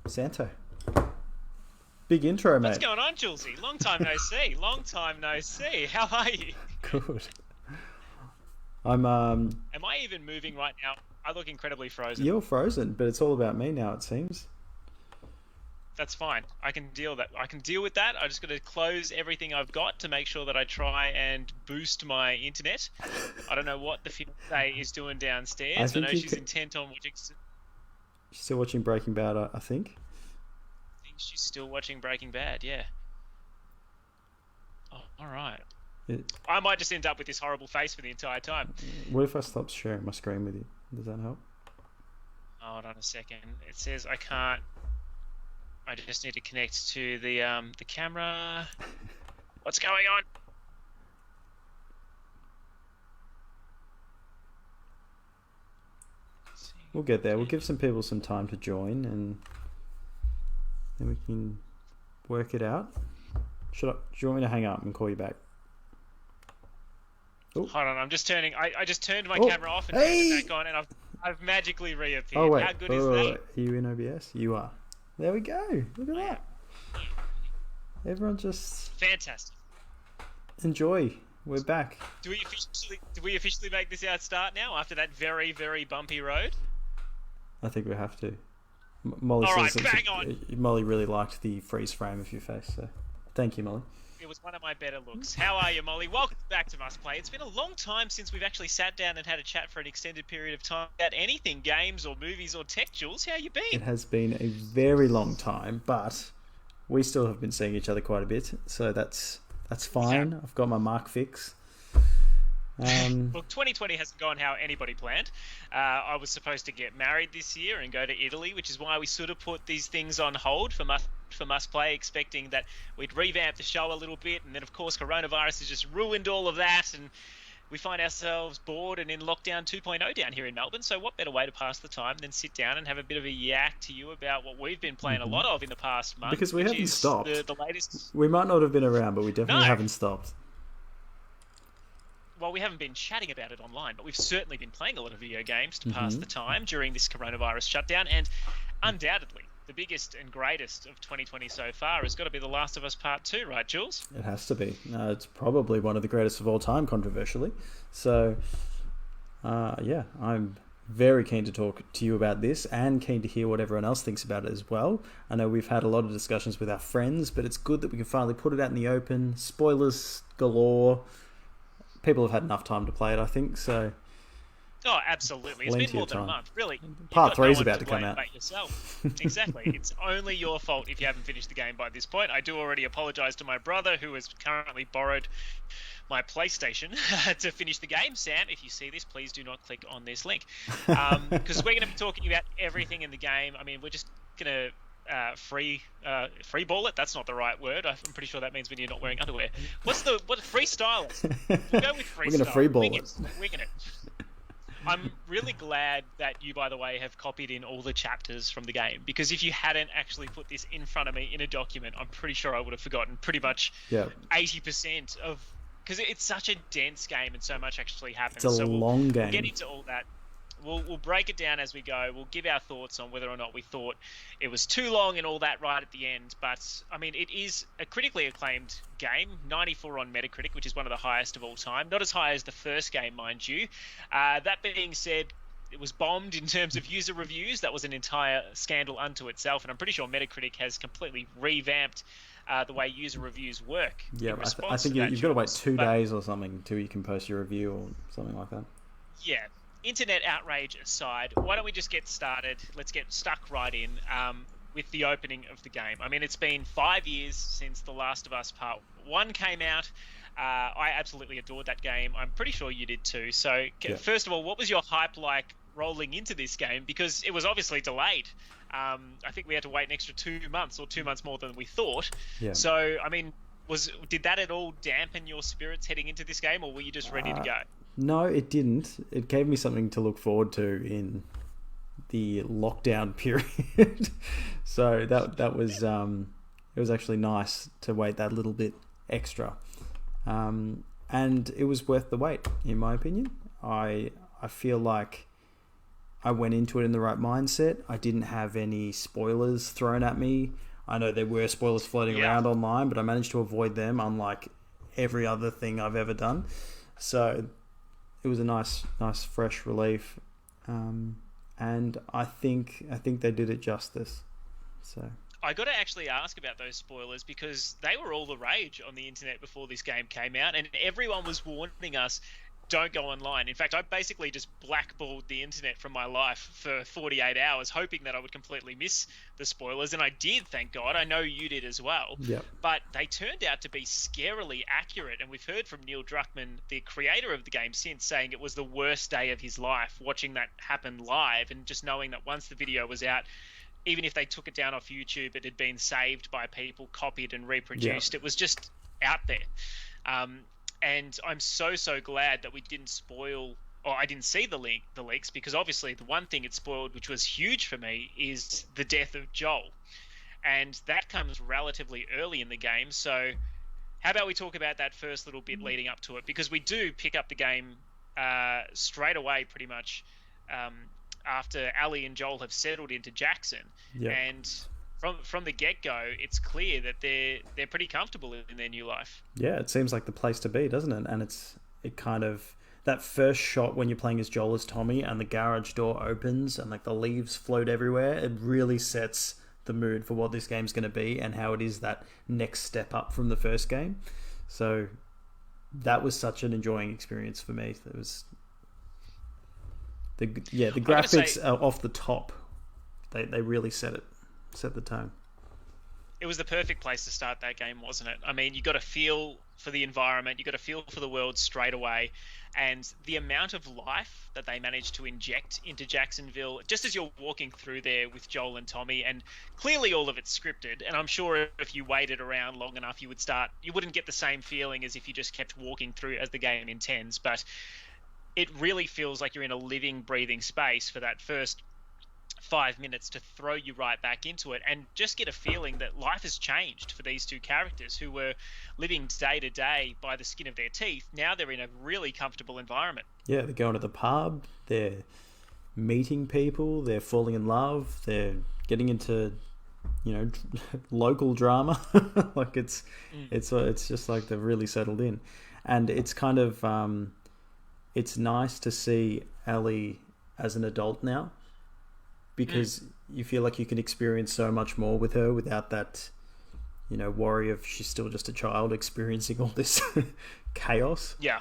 Santo. Big intro, What's mate. going on, Julesy? Long time no see. Long time no see. How are you? Good. I'm Am I even moving right now? I look incredibly frozen. You're frozen, but it's all about me now, it seems. That's fine. I can deal that. I can deal with that. I just got to close everything I've got to make sure that I try and boost my internet. I don't know what the fiance is doing I downstairs. I think know you she's could... intent on watching. You're still watching Breaking Bad, I think. I think she's still watching Breaking Bad. Yeah. Oh, all right. It... I might just end up with this horrible face for the entire time. What if I stop sharing my screen with you? Does that help? Hold on a second. It says I can't. I just need to connect to the camera. What's going on? We'll get there. We'll give some people some time to join, and then we can work it out. Do you want me to hang up and call you back? Ooh. Hold on, I'm just turning. I just turned my camera off and turned it back on, and I've magically reappeared. Oh wait, how good is that? Are you in OBS? You are. There we go. Look at that. Everyone just fantastic. Enjoy. We're back. Do we officially make this our start now after that very, very bumpy road? I think we have to. Molly all right, bang on. Molly really liked the freeze frame of your face, so thank you, Molly. It was one of my better looks. How are you, Molly? Welcome back to Must Play. It's been a long time since we've actually sat down and had a chat for an extended period of time about anything, games or movies or tech, Jules. How you been? It has been a very long time, but we still have been seeing each other quite a bit, so that's fine. Yeah. I've got my mark fix. Look, 2020 hasn't gone how anybody planned. I was supposed to get married this year and go to Italy, which is why we sort of put these things on hold for Must Play, expecting that we'd revamp the show a little bit, and then of course coronavirus has just ruined all of that, and we find ourselves bored and in lockdown 2.0 down here in Melbourne. So what better way to pass the time than sit down and have a bit of a yak to you about what we've been playing a lot of in the past month? Because we haven't stopped. The latest. We might not have been around, but we definitely haven't stopped. Well, we haven't been chatting about it online, but we've certainly been playing a lot of video games to pass the time during this coronavirus shutdown. And undoubtedly, the biggest and greatest of 2020 so far has got to be The Last of Us Part 2, right, Jules? It has to be. It's probably one of the greatest of all time, controversially. So, yeah, I'm very keen to talk to you about this and keen to hear what everyone else thinks about it as well. I know we've had a lot of discussions with our friends, but it's good that we can finally put it out in the open. Spoilers galore. People have had enough time to play it, I think, so... Oh, absolutely. It's been more than a month, really. Part 3 is about to come out. But yourself. Exactly. It's only your fault if you haven't finished the game by this point. I do already apologise to my brother, who has currently borrowed my PlayStation to finish the game. Sam, if you see this, please do not click on this link. Because we're going to be talking about everything in the game. I mean, we're just going to... free ball it. That's not the right word. I'm pretty sure that means when you're not wearing underwear. What freestyle? We'll go with freestyle. We're going to free ball it. Winging it. I'm really glad that you, by the way, have copied in all the chapters from the game, because if you hadn't actually put this in front of me in a document, I'm pretty sure I would have forgotten pretty much 80% of, because it's such a dense game and so much actually happens. It's a long game. We'll get into all that. We'll break it down as we go. We'll give our thoughts on whether or not we thought it was too long and all that right at the end. But, I mean, it is a critically acclaimed game, 94 on Metacritic, which is one of the highest of all time. Not as high as the first game, mind you. That being said, it was bombed in terms of user reviews. That was an entire scandal unto itself. And I'm pretty sure Metacritic has completely revamped the way user reviews work. Yeah, I think you've got to wait 2 days or something until you can post your review or something like that. Yeah. Internet outrage aside, why don't we just get started? Let's get stuck right in with the opening of the game. I mean, it's been 5 years since The Last of Us Part 1 came out. I absolutely adored that game. I'm pretty sure you did too. So, First of all, what was your hype like rolling into this game? Because it was obviously delayed. I think we had to wait an extra 2 months or 2 months more than we thought. Yeah. So, I mean, did that at all dampen your spirits heading into this game, or were you just ready to go? No, it didn't. It gave me something to look forward to in the lockdown period. So that was it was actually nice to wait that little bit extra, and it was worth the wait, in my opinion. I feel like I went into it in the right mindset. I didn't have any spoilers thrown at me. I know there were spoilers floating around online, but I managed to avoid them, unlike every other thing I've ever done. So it was a nice fresh relief, and I think they did it justice. So I got to actually ask about those spoilers because they were all the rage on the internet before this game came out, and everyone was warning us, don't go online. In fact, I basically just blackballed the internet from my life for 48 hours, hoping that I would completely miss the spoilers, and I did, thank God. I know you did as well. Yep. But they turned out to be scarily accurate, and we've heard from Neil Druckmann, the creator of the game, since, saying it was the worst day of his life watching that happen live, and just knowing that once the video was out, even if they took it down off YouTube, it had been saved by people, copied and reproduced. It was just out there. And I'm so glad that we didn't spoil, or I didn't see the leaks, because obviously the one thing it spoiled, which was huge for me, is the death of Joel. And that comes relatively early in the game. So how about we talk about that first little bit leading up to it? Because we do pick up the game straight away, pretty much, after Ellie and Joel have settled into Jackson. Yep. And from the get-go, it's clear that they're pretty comfortable in their new life. Yeah, it seems like the place to be, doesn't it? And it kind of, that first shot when you're playing as Joel as Tommy and the garage door opens and like the leaves float everywhere, it really sets the mood for what this game's going to be and how it is that next step up from the first game. So that was such an enjoying experience for me. It was the graphics are off the top. They really set the tone. It was the perfect place to start that game, wasn't it? I mean, you got a feel for the environment, you got a feel for the world straight away, and the amount of life that they managed to inject into Jacksonville, just as you're walking through there with Joel and Tommy, and clearly all of it's scripted, and I'm sure if you waited around long enough, you wouldn't get the same feeling as if you just kept walking through as the game intends, but it really feels like you're in a living, breathing space for that first 5 minutes to throw you right back into it and just get a feeling that life has changed for these two characters who were living day to day by the skin of their teeth. Now they're in a really comfortable environment. Yeah, they're going to the pub, they're meeting people, they're falling in love, they're getting into, local drama. Like it's just like they've really settled in. And it's kind of it's nice to see Ellie as an adult now, because you feel like you can experience so much more with her without that, worry of she's still just a child experiencing all this chaos. Yeah.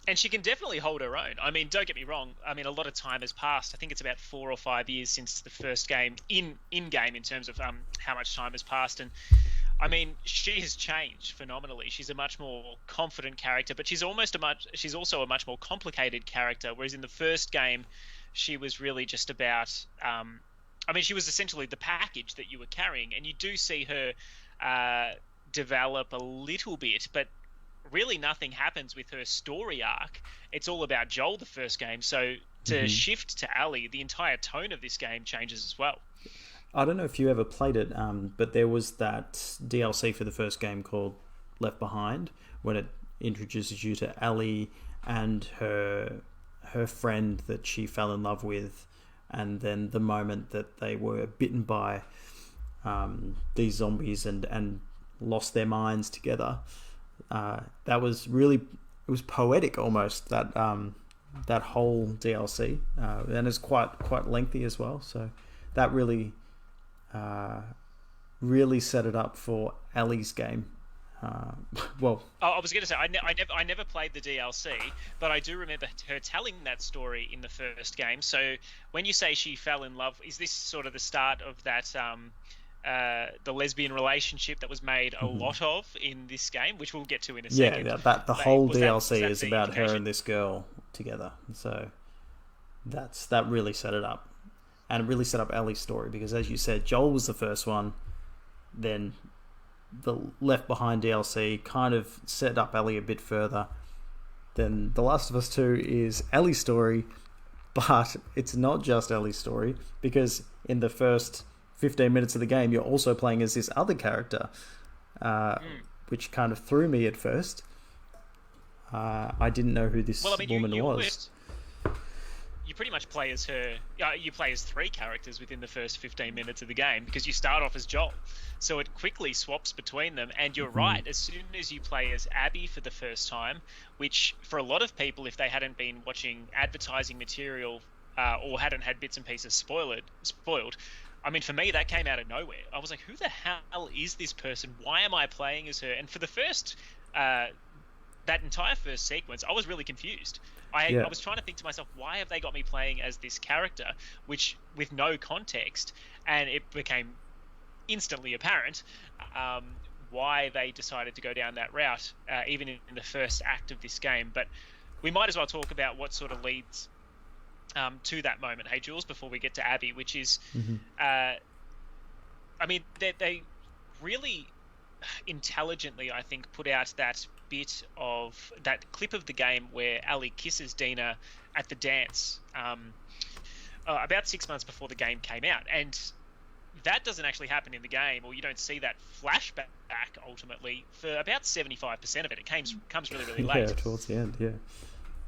And she can definitely hold her own. I mean, don't get me wrong. I mean, a lot of time has passed. I think it's about 4 or 5 years since the first game, in-game in terms of how much time has passed. And, I mean, she has changed phenomenally. She's a much more confident character, but she's also a much more complicated character, whereas in the first game, she was really just about, she was essentially the package that you were carrying, and you do see her develop a little bit, but really nothing happens with her story arc. It's all about Joel the first game, so to shift to Ellie, the entire tone of this game changes as well. I don't know if you ever played it, but there was that DLC for the first game called Left Behind, when it introduces you to Ellie and her friend that she fell in love with, and then the moment that they were bitten by these zombies and lost their minds together. That was really, it was poetic almost, that whole DLC, and it's quite lengthy as well. So that really set it up for Ellie's game. I was going to say I never played the DLC, but I do remember her telling that story in the first game. So when you say she fell in love, is this sort of the start of that the lesbian relationship that was made a lot of in this game, which we'll get to in a second? Yeah, the whole DLC is about her and this girl together. So that really set it up, and it really set up Ellie's story, because as you said, Joel was the first one, then the Left Behind DLC kind of set up Ellie a bit further. Then The Last of Us 2 is Ellie's story, but it's not just Ellie's story, because in the first 15 minutes of the game, you're also playing as this other character, which kind of threw me at first. I didn't know who this woman was. you pretty much play as her. You play as 3 characters within the first 15 minutes of the game because you start off as Joel, so it quickly swaps between them. And you're right, as soon as you play as Abby for the first time, which for a lot of people, if they hadn't been watching advertising material or hadn't had bits and pieces spoiled, I mean, for me, that came out of nowhere. I was like, who the hell is this person? Why am I playing as her? And for the first, that entire first sequence, I was really confused. I was trying to think to myself, why have they got me playing as this character, which with no context, and it became instantly apparent why they decided to go down that route, even in the first act of this game. But we might as well talk about what sort of leads to that moment, hey Jules, before we get to Abby, which is, I mean, they really intelligently, I think, put out that bit of that clip of the game where Ellie kisses Dina at the dance about 6 months before the game came out, and that doesn't actually happen in the game, or you don't see that flashback ultimately for about 75% of it. It comes really, really late. Yeah, towards the end, yeah.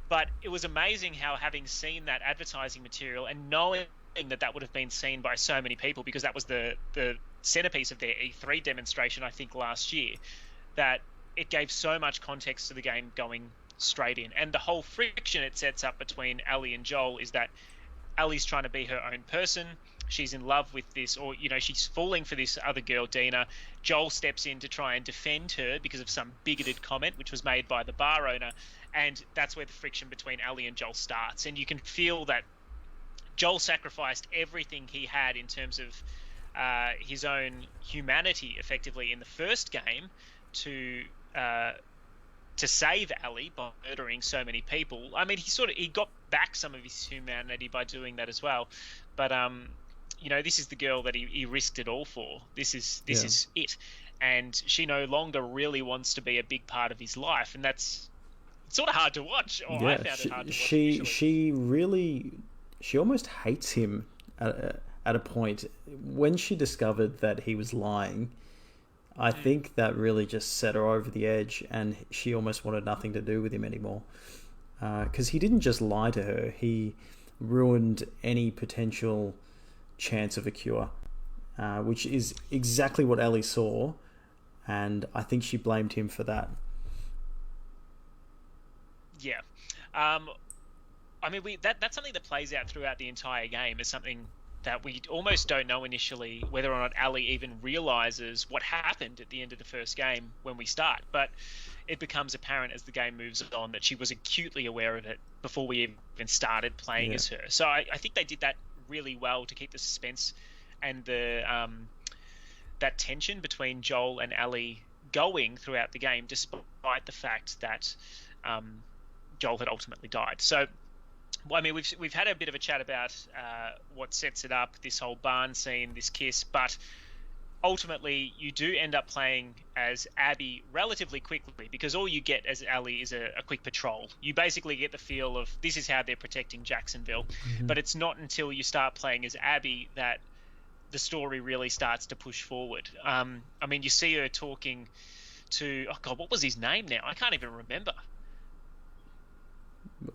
But it was amazing how, having seen that advertising material and knowing that would have been seen by so many people, because that was the centerpiece of their E3 demonstration, I think, last year, that it gave so much context to the game going straight in. And the whole friction it sets up between Ellie and Joel is that Ellie's trying to be her own person. She's in love with this, or, you know, she's falling for this other girl, Dina. Joel steps in to try and defend her because of some bigoted comment, which was made by the bar owner. And that's where the friction between Ellie and Joel starts. And you can feel that Joel sacrificed everything he had in terms of his own humanity, effectively, in the first game to save Ellie by murdering so many people. I mean, he got back some of his humanity by doing that as well. But you know, this is the girl that he risked it all for. This is it, and she no longer really wants to be a big part of his life, and that's sort of hard to watch. I found it hard to watch. She almost hates him at a point when she discovered that he was lying. I think that really just set her over the edge, and she almost wanted nothing to do with him anymore. Because he didn't just lie to her; he ruined any potential chance of a cure, which is exactly what Ellie saw, and I think she blamed him for that. Yeah. I mean, that's something that plays out throughout the entire game, is something that we almost don't know initially whether or not Ellie even realizes what happened at the end of the first game when we start. But it becomes apparent as the game moves on that she was acutely aware of it before we even started playing as her. So I think they did that really well to keep the suspense and the that tension between Joel and Ellie going throughout the game, despite the fact that Joel had ultimately died. So, I mean, we've had a bit of a chat about what sets it up, this whole barn scene, this kiss, but ultimately you do end up playing as Abby relatively quickly, because all you get as Ellie is a quick patrol. You basically get the feel of this is how they're protecting Jacksonville, but it's not until you start playing as Abby that the story really starts to push forward. I mean, you see her talking to, oh God, what was his name now? I can't even remember.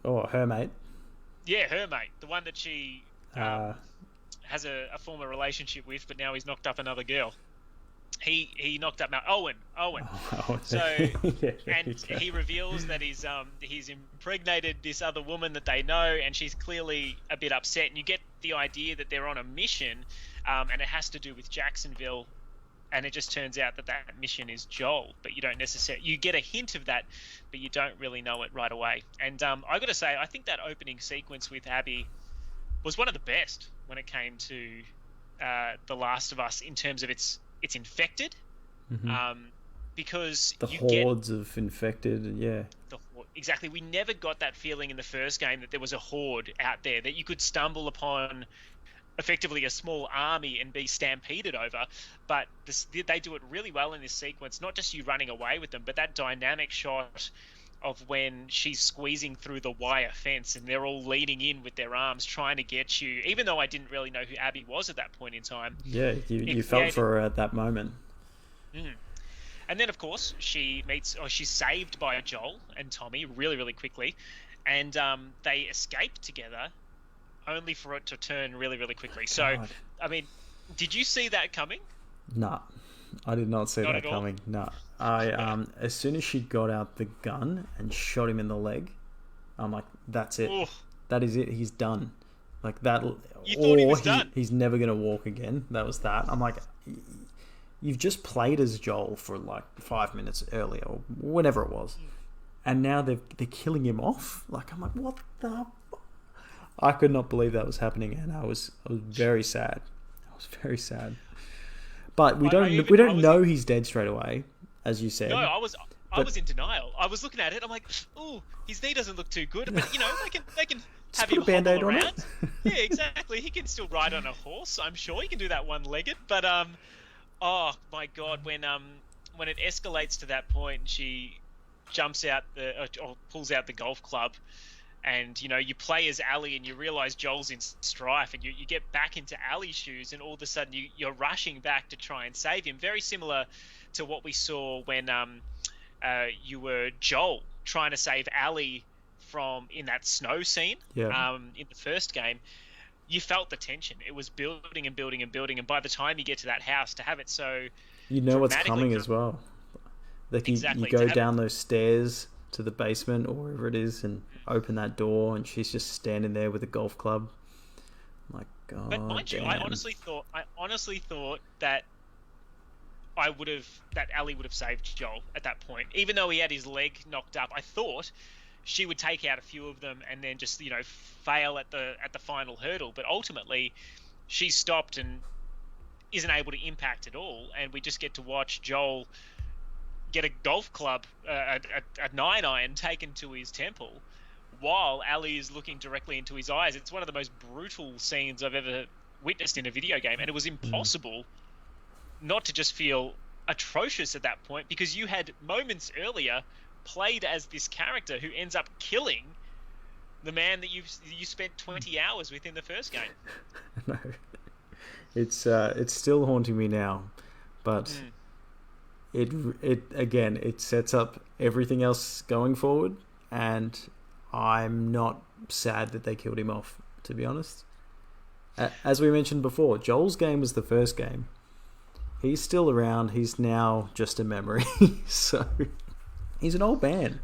Oh, her mate. Yeah, her mate. The one that she has a former relationship with, but now he's knocked up another girl. He knocked up Owen. Oh. So, and he reveals that he's impregnated this other woman that they know, and she's clearly a bit upset. And you get the idea that they're on a mission, and it has to do with Jacksonville. And it just turns out that mission is Joel, but you don't necessarily... You get a hint of that, but you don't really know it right away. And I got to say, I think that opening sequence with Abby was one of the best when it came to The Last of Us in terms of it's infected, because the hordes of infected, exactly. We never got that feeling in the first game that there was a horde out there that you could stumble upon effectively a small army and be stampeded over, but they do it really well in this sequence. Not just you running away with them, but that dynamic shot of when she's squeezing through the wire fence and they're all leaning in with their arms trying to get you, even though I didn't really know who Abby was at that point in time. Yeah, you felt for her at that moment. And then, of course, she's saved by Joel and Tommy really, really quickly, and they escape together only for it to turn really, really quickly. So, God. I mean, did you see that coming? Nah, I did not see Not that at all. coming. Nah. As soon as she got out the gun and shot him in the leg, I'm like, that's it. Ooh, That is it. He's done. Like that, you thought he or was done. he's never gonna walk again. That was that. I'm like, you've just played as Joel for like 5 minutes earlier, or whenever it was, and now they're killing him off. Like, I'm like, what the? I could not believe that was happening, and I was very sad. I was very sad. But we I don't was know he's dead straight away, as you no, said. I But was in denial. I was looking at it. I'm like, ooh, his knee doesn't look too good, but they can just have put a him band-aid hobble on around. it. Yeah, exactly. He can still ride on a horse. I'm sure he can do that one-legged. But oh my God, when it escalates to that point, and she jumps out or pulls out the golf club, and you play as Allie, and you realize Joel's in strife, and you get back into Allie's shoes, and all of a sudden you're rushing back to try and save him. Very similar to what we saw when you were Joel trying to save Allie from in that snow scene Yeah. in the first game. You felt the tension. It was building and building and building, and by the time you get to that house, to have it so You know what's dramatically coming as well. Like you exactly to go have it. down those stairs to the basement or wherever it is and open that door and she's just standing there with a golf club. I'm like, But God mind you, damn. I honestly thought that that Allie would have saved Joel at that point, even though he had his leg knocked up. I thought she would take out a few of them and then just fail at the final hurdle. But ultimately, she stopped and isn't able to impact at all, and we just get to watch Joel get a golf club, a 9-iron taken to his temple, while Ali is looking directly into his eyes. It's one of the most brutal scenes I've ever witnessed in a video game, and it was impossible not to just feel atrocious at that point, because you had moments earlier played as this character who ends up killing the man that you spent 20 hours with in the first game. No, it's still haunting me now, but it again, it sets up everything else going forward, and I'm not sad that they killed him off, to be honest. As we mentioned before, Joel's game was the first game. He's still around. He's now just a memory. So he's an old man.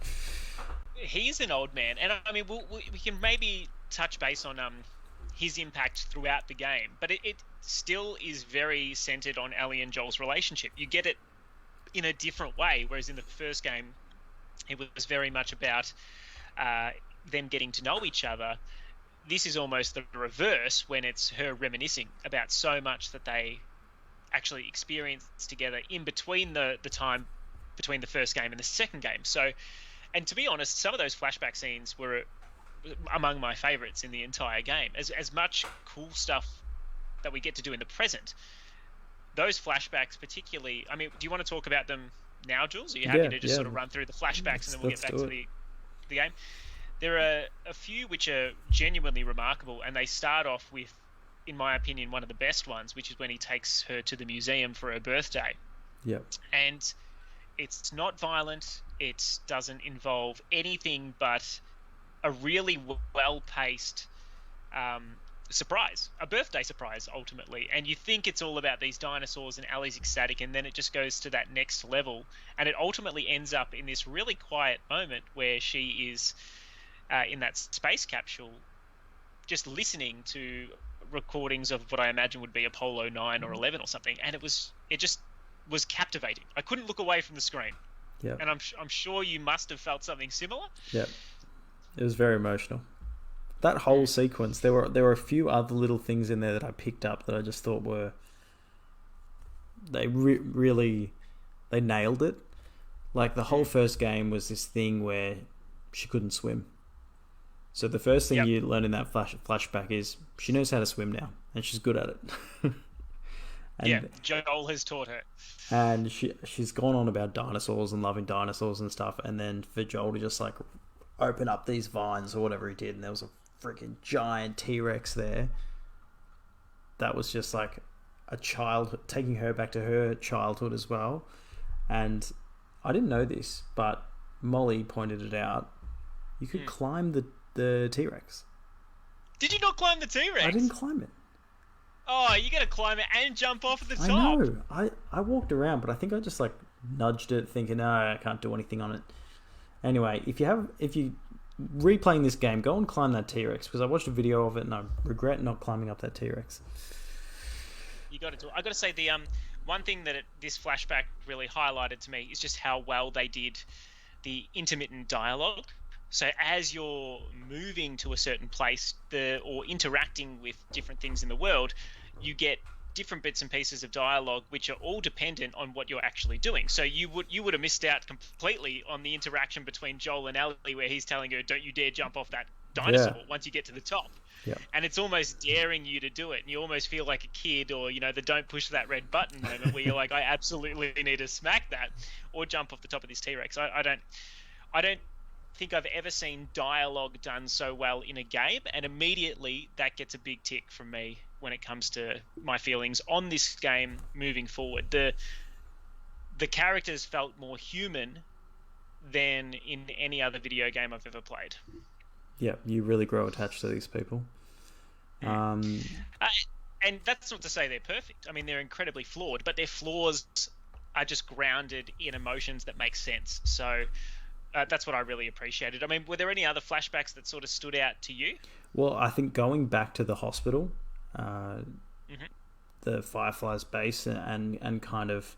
He's an old man, and I mean, we can maybe touch base on his impact throughout the game, but it still is very centered on Ellie and Joel's relationship. You get it in a different way, whereas in the first game, it was very much about them getting to know each other. This is almost the reverse, when it's her reminiscing about so much that they actually experienced together in between the time between the first game and the second game. So, and to be honest, some of those flashback scenes were among my favorites in the entire game. As much cool stuff that we get to do in the present, those flashbacks particularly, I mean, do you want to talk about them now, Jules? Are you happy to just sort of run through the flashbacks and then we'll get back to the game? There are a few which are genuinely remarkable, and they start off with, in my opinion, one of the best ones, which is when he takes her to the museum for her birthday. Yep. And it's not violent. It doesn't involve anything but a really well-paced surprise, a birthday surprise, ultimately. And you think it's all about these dinosaurs and Allie's ecstatic, and then it just goes to that next level. And it ultimately ends up in this really quiet moment where she is in that space capsule, just listening to recordings of what I imagine would be Apollo 9 or 11 or something, and it just was captivating. I couldn't look away from the screen. Yeah. And I'm sure you must have felt something similar. Yeah. It was very emotional. That whole sequence, there were a few other little things in there that I picked up that I just thought were really they nailed it. Like the whole first game was this thing where she couldn't swim. So the first thing you learn in that flashback is she knows how to swim now, and she's good at it. And, Joel has taught her. And she's gone on about dinosaurs and loving dinosaurs and stuff, and then for Joel to just like open up these vines or whatever he did, and there was a freaking giant T-Rex there. That was just like a child, taking her back to her childhood as well. And I didn't know this, but Molly pointed it out. You could climb the T-Rex. Did you not climb the T-Rex? I didn't climb it. Oh, you got to climb it and jump off at the top. I know. I walked around, but I think I just like nudged it, thinking, no, I can't do anything on it. Anyway, if you replaying this game, go and climb that T-Rex, because I watched a video of it and I regret not climbing up that T-Rex. You got to do it. I got to say the one thing that this flashback really highlighted to me is just how well they did the intermittent dialogue. So as you're moving to a certain place, or interacting with different things in the world, you get different bits and pieces of dialogue which are all dependent on what you're actually doing. So you would have missed out completely on the interaction between Joel and Ellie, where he's telling her, "Don't you dare jump off that dinosaur once you get to the top." Yeah. And it's almost daring you to do it, and you almost feel like a kid, or the "don't push that red button" moment where you're like, "I absolutely need to smack that or jump off the top of this T-Rex." I don't think I've ever seen dialogue done so well in a game, and immediately that gets a big tick from me when it comes to my feelings on this game moving forward. The characters felt more human than in any other video game I've ever played. Yeah, you really grow attached to these people. And that's not to say they're perfect. I mean, they're incredibly flawed, but their flaws are just grounded in emotions that make sense. So that's what I really appreciated. I mean, were there any other flashbacks that sort of stood out to you? Well, I think going back to the hospital, the Fireflies base, and kind of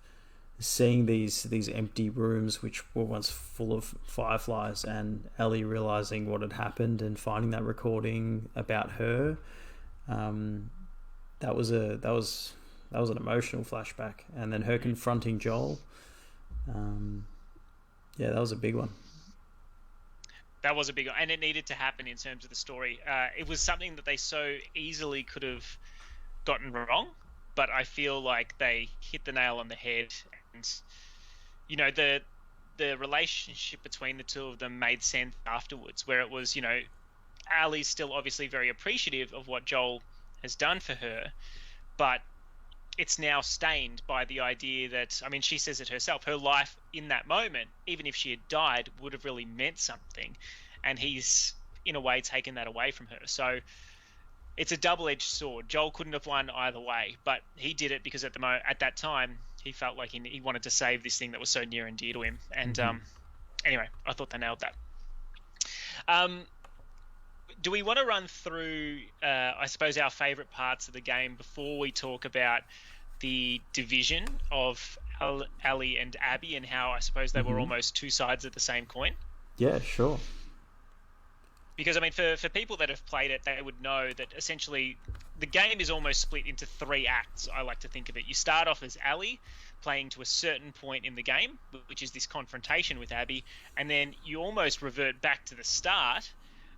seeing these empty rooms which were once full of Fireflies, and Ellie realizing what had happened and finding that recording about her, that was an emotional flashback. And then her confronting Joel, that was a big one. That was a big one, and it needed to happen in terms of the story. It was something that they so easily could have gotten wrong, but I feel like they hit the nail on the head. And the relationship between the two of them made sense afterwards, where it was, Allie's still obviously very appreciative of what Joel has done for her, but it's now stained by the idea that, I mean, she says it herself, her life in that moment, even if she had died, would have really meant something, and he's in a way taken that away from her. So it's a double-edged sword. Joel couldn't have won either way, but he did it because at that time he felt like he wanted to save this thing that was so near and dear to him. And anyway, I thought they nailed that. Do we want to run through, I suppose, our favourite parts of the game before we talk about the division of Ellie and Abby, and how I suppose they were almost two sides of the same coin? Yeah, sure. Because, I mean, for people that have played it, they would know that essentially the game is almost split into three acts, I like to think of it. You start off as Ellie, playing to a certain point in the game, which is this confrontation with Abby, and then you almost revert back to the start,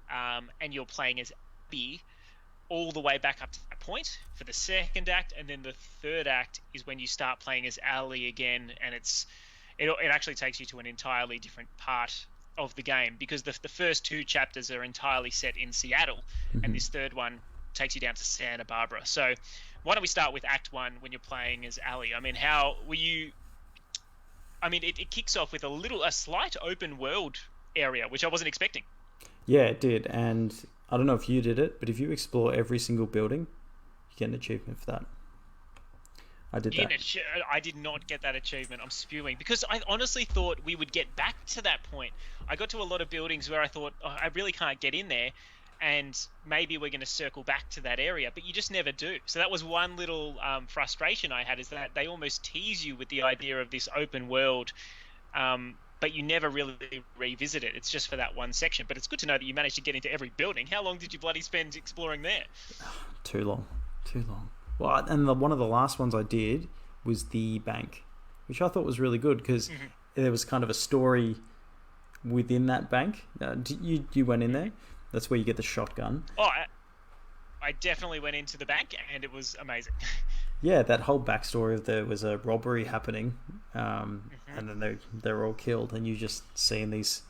and you're playing as Abby all the way back up to that point for the second act, and then the third act is when you start playing as Ellie again, and it actually takes you to an entirely different part of the game, because the first two chapters are entirely set in Seattle, and this third one takes you down to Santa Barbara. So why don't we start with Act 1 when you're playing as Ellie? I mean, how were you... I mean, it kicks off with a slight open world area, which I wasn't expecting. Yeah, it did, and I don't know if you did it, but if you explore every single building, you get an achievement for that. I did that. I did not get that achievement. I'm spewing, because I honestly thought we would get back to that point. I got to a lot of buildings where I thought, I really can't get in there, and maybe we're going to circle back to that area, but you just never do. So that was one little frustration I had, is that they almost tease you with the idea of this open world, but you never really revisit it. It's just for that one section. But it's good to know that you managed to get into every building. How long did you bloody spend exploring there? Too long. Well, and one of the last ones I did was the bank, which I thought was really good, because there was kind of a story within that bank. You went in there. That's where you get the shotgun. Oh, I definitely went into the bank, and it was amazing. Yeah, that whole backstory of there was a robbery happening, and then they're all killed, and you just seeing these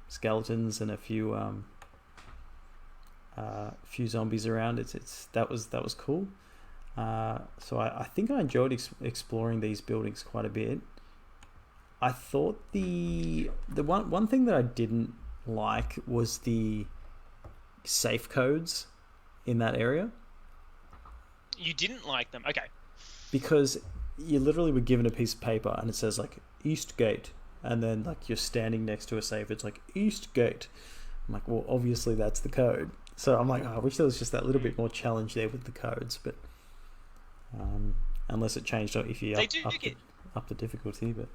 skeletons and a few zombies around. That was cool. So I think I enjoyed exploring these buildings quite a bit. I thought the one thing that I didn't like was the safe codes in that area. You didn't like them? Okay. Because you literally were given a piece of paper and it says like East Gate, and then like you're standing next to a safe, it's like East Gate. I'm like, well, obviously that's the code. So I'm like, oh, I wish there was just that little bit more challenge there with the codes, but unless it changed if you up the difficulty, but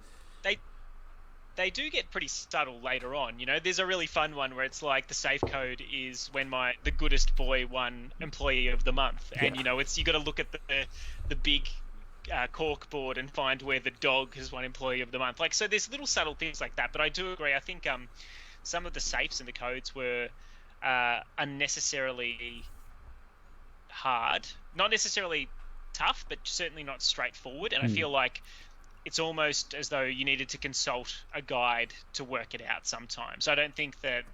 they do get pretty subtle later on. You know, there's a really fun one where it's like the safe code is when the goodest boy won employee of the month, and you know, you got to look at the big cork board and find where the dog has won employee of the month. Like, so there's little subtle things like that. But I do agree. I think some of the safes and the codes were unnecessarily hard, not necessarily tough, but certainly not straightforward. And I feel like it's almost as though you needed to consult a guide to work it out sometimes. I don't think that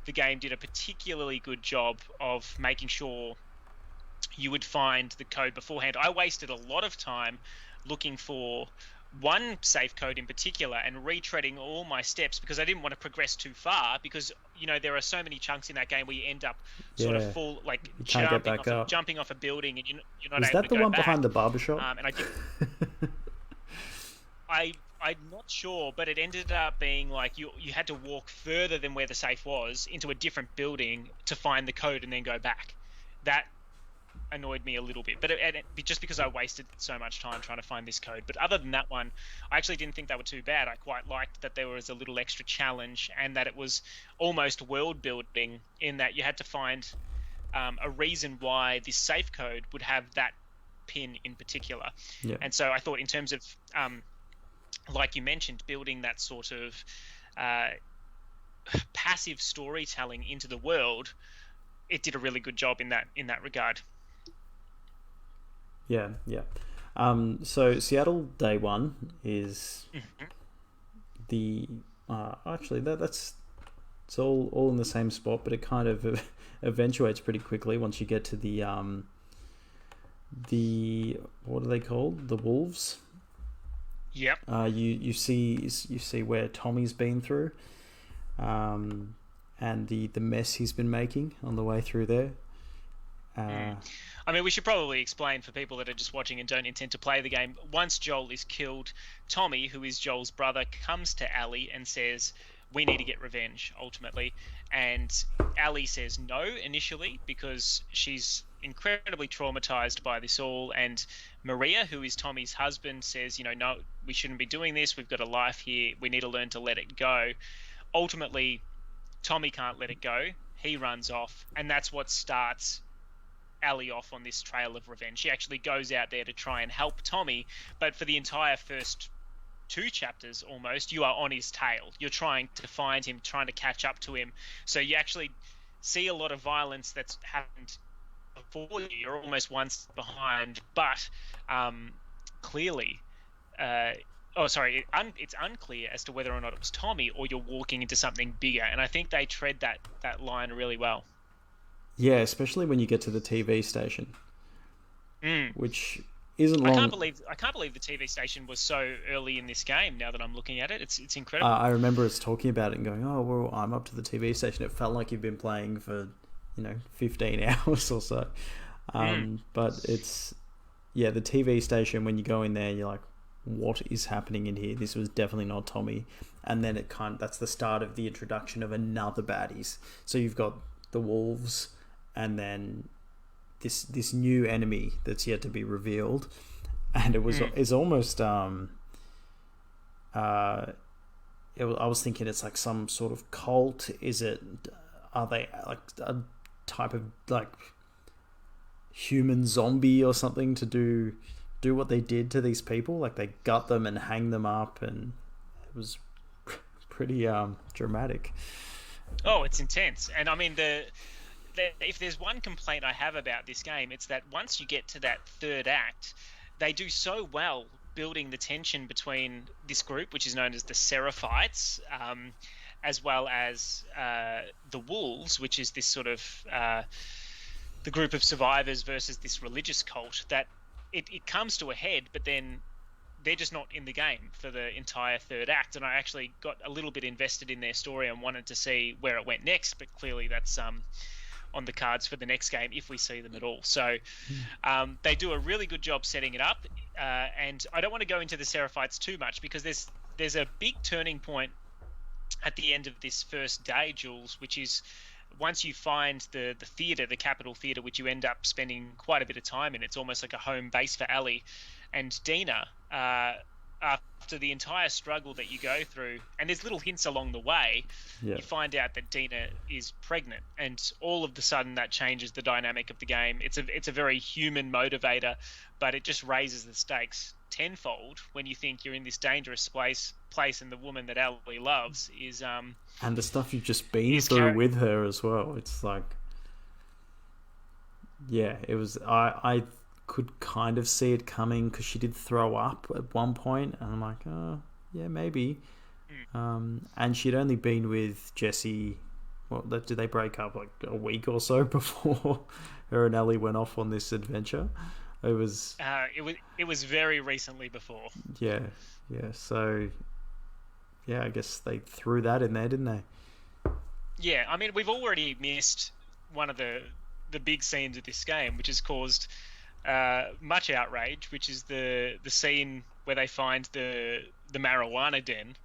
the game did a particularly good job of making sure you would find the code beforehand. I wasted a lot of time looking for one safe code in particular and retreading all my steps because I didn't want to progress too far, because, you know, there are so many chunks in that game where you end up sort of full, like, jumping off a building and you're not able to go back. Is that the one behind the barbershop? And I did... I'm not sure, but it ended up being like you had to walk further than where the safe was into a different building to find the code and then go back. That annoyed me a little bit, but just because I wasted so much time trying to find this code. But other than that one, I actually didn't think they were too bad. I quite liked that there was a little extra challenge and that it was almost world building in that you had to find a reason why this safe code would have that pin in particular. Yeah. And so I thought in terms of like you mentioned, building that sort of passive storytelling into the world, it did a really good job in that regard. Yeah. So Seattle Day One is the actually that's it's all in the same spot, but it kind of eventuates pretty quickly once you get to the what are they called? The wolves. Yep. You see where Tommy's been through, and the mess he's been making on the way through there. I mean, we should probably explain for people that are just watching and don't intend to play the game. Once Joel is killed, Tommy, who is Joel's brother, comes to Allie and says, "We need to get revenge, ultimately." And Allie says no initially because she's incredibly traumatized by this all, and Maria, who is Tommy's husband, says, no, we shouldn't be doing this, we've got a life here, we need to learn to let it go. Ultimately, Tommy can't let it go, he runs off, and that's what starts Allie off on this trail of revenge. She actually goes out there to try and help Tommy, but for the entire first 2 chapters almost, you are on his tail. You're trying to find him, trying to catch up to him, so you actually see a lot of violence that's happened before you. You're almost one step behind, but clearly it's unclear as to whether or not it was Tommy or you're walking into something bigger, and I think they tread that line really well. Yeah, especially when you get to the TV station, which isn't long. I can't believe the TV station was so early in this game. Now that I'm looking at it, it's incredible. I remember us talking about it and going, "Oh, well, I'm up to the TV station." It felt like you've been playing for 15 hours or so. But it's the TV station. When you go in there, you're like, "What is happening in here?" This was definitely not Tommy. And then that's the start of the introduction of another baddies. So you've got the wolves, and then this new enemy that's yet to be revealed, and it's almost I was thinking it's like some sort of cult. Are they like a type of like human zombie or something to do what they did to these people? Like they gut them and hang them up, and it was pretty dramatic. Oh, it's intense. And I mean, if there's one complaint I have about this game, it's that once you get to that third act, they do so well building the tension between this group, which is known as the Seraphites, as well as the Wolves, which is this sort of the group of survivors versus this religious cult, that it comes to a head, but then they're just not in the game for the entire third act. And I actually got a little bit invested in their story and wanted to see where it went next, but clearly that's on the cards for the next game if we see them at all. So they do a really good job setting it up. And I don't want to go into the Seraphites too much because there's a big turning point at the end of this first day, Jules, which is once you find the theatre, the Capitol Theatre, which you end up spending quite a bit of time in. It's almost like a home base for Ali and Dina. After the entire struggle that you go through, and there's little hints along the way, you find out that Dina is pregnant, and all of a sudden that changes the dynamic of the game. It's a very human motivator, but it just raises the stakes tenfold when you think you're in this dangerous place, and the woman that Ali loves is and the stuff you've just been through with her as well. It's like, it was. I could kind of see it coming because she did throw up at one point, and I'm like, oh yeah, maybe. And she'd only been with Jesse. Did they break up like a week or so before her and Ellie went off on this adventure? It was very recently before. Yeah. So I guess they threw that in there, didn't they? Yeah, I mean, we've already missed one of the big scenes of this game, which has caused much outrage, which is the scene where they find the marijuana den,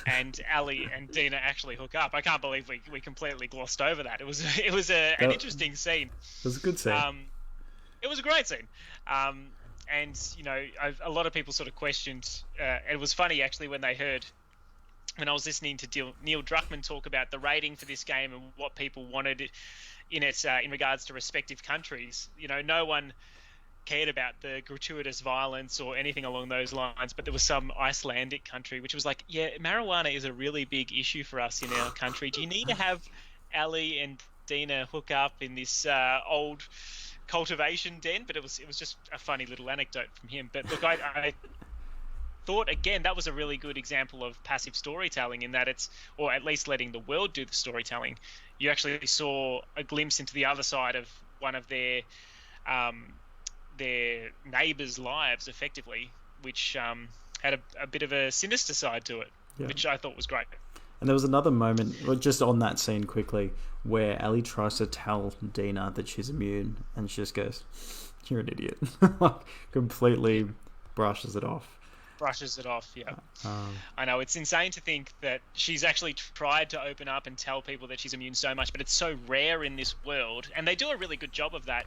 and Ali and Dina actually hook up. I can't believe we completely glossed over that. It was an interesting scene. It was a good scene. It was a great scene. And a lot of people sort of questioned. It was funny actually when I was listening to Neil Druckmann talk about the rating for this game and what people wanted in it in regards to respective countries. No one cared about the gratuitous violence or anything along those lines, but there was some Icelandic country which was like, yeah, marijuana is a really big issue for us in our country. Do you need to have Ali and Dina hook up in this old cultivation den? But it was just a funny little anecdote from him. But look, I thought again that was a really good example of passive storytelling in that or at least letting the world do the storytelling. You actually saw a glimpse into the other side of one of their neighbours' lives, effectively, which had a bit of a sinister side to it, which I thought was great. And there was another moment, just on that scene quickly, where Ellie tries to tell Dina that she's immune, and she just goes, "You're an idiot." Completely brushes it off. Yeah. I know, it's insane to think that she's actually tried to open up and tell people that she's immune so much, but it's so rare in this world, and they do a really good job of that.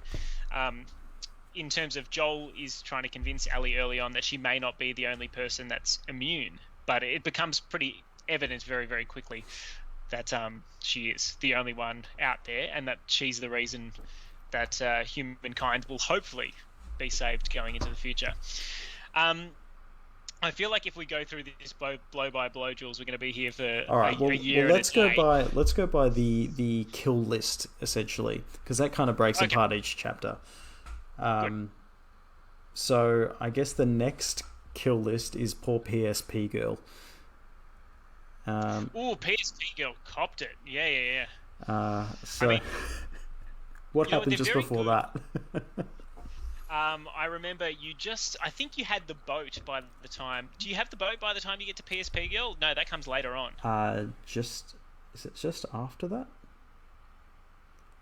In terms of Joel is trying to convince Ellie early on that she may not be the only person that's immune, but it becomes pretty evident very, very quickly that she is the only one out there, and that she's the reason that humankind will hopefully be saved going into the future. I feel like if we go through this blow by blow, Jules, we're going to be here for a year. Let's go by the kill list essentially, because that kind of breaks apart each chapter. So I guess the next kill list is poor PSP girl. PSP girl copped it. Yeah. What happened just before that? I remember I think you had the boat by the time. Do you have the boat by the time you get to PSP girl? No, that comes later on. Is it just after that?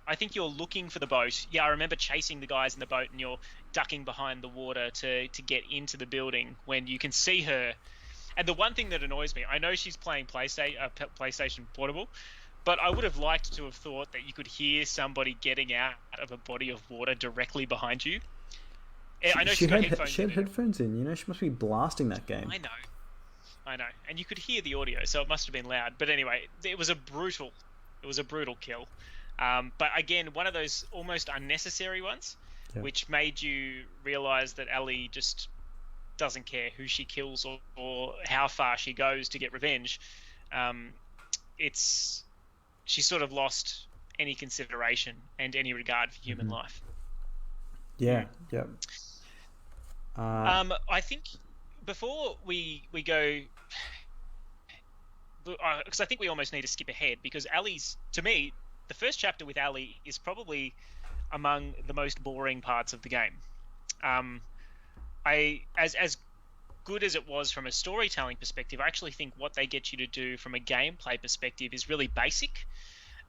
I think you're looking for the boat. Yeah, I remember chasing the guys in the boat, and you're ducking behind the water to get into the building when you can see her. And the one thing that annoys me, I know she's playing PlayStation Portable, but I would have liked to have thought that you could hear somebody getting out of a body of water directly behind you. I know she's got headphones in. She had headphones in. She must be blasting that game. I know. And you could hear the audio, so it must have been loud. But anyway, it was a brutal kill. But again, one of those almost unnecessary ones, which made you realise that Ellie just doesn't care who she kills or how far she goes to get revenge. She sort of lost any consideration and any regard for human life. Yeah. I think before we go, because I think we almost need to skip ahead, because to me, the first chapter with Ali is probably among the most boring parts of the game. As good as it was from a storytelling perspective, I actually think what they get you to do from a gameplay perspective is really basic,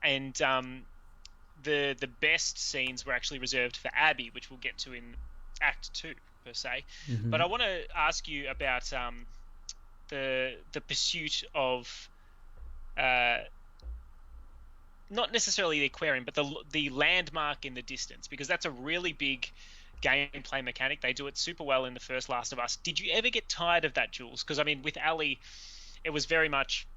and the best scenes were actually reserved for Abby, which we'll get to in Act 2 per se. Mm-hmm. But I want to ask you about the pursuit of not necessarily the aquarium, but the landmark in the distance, because that's a really big gameplay mechanic. They do it super well in the first Last of Us. Did you ever get tired of that, Jules? Because I mean, with Ellie, it was very much,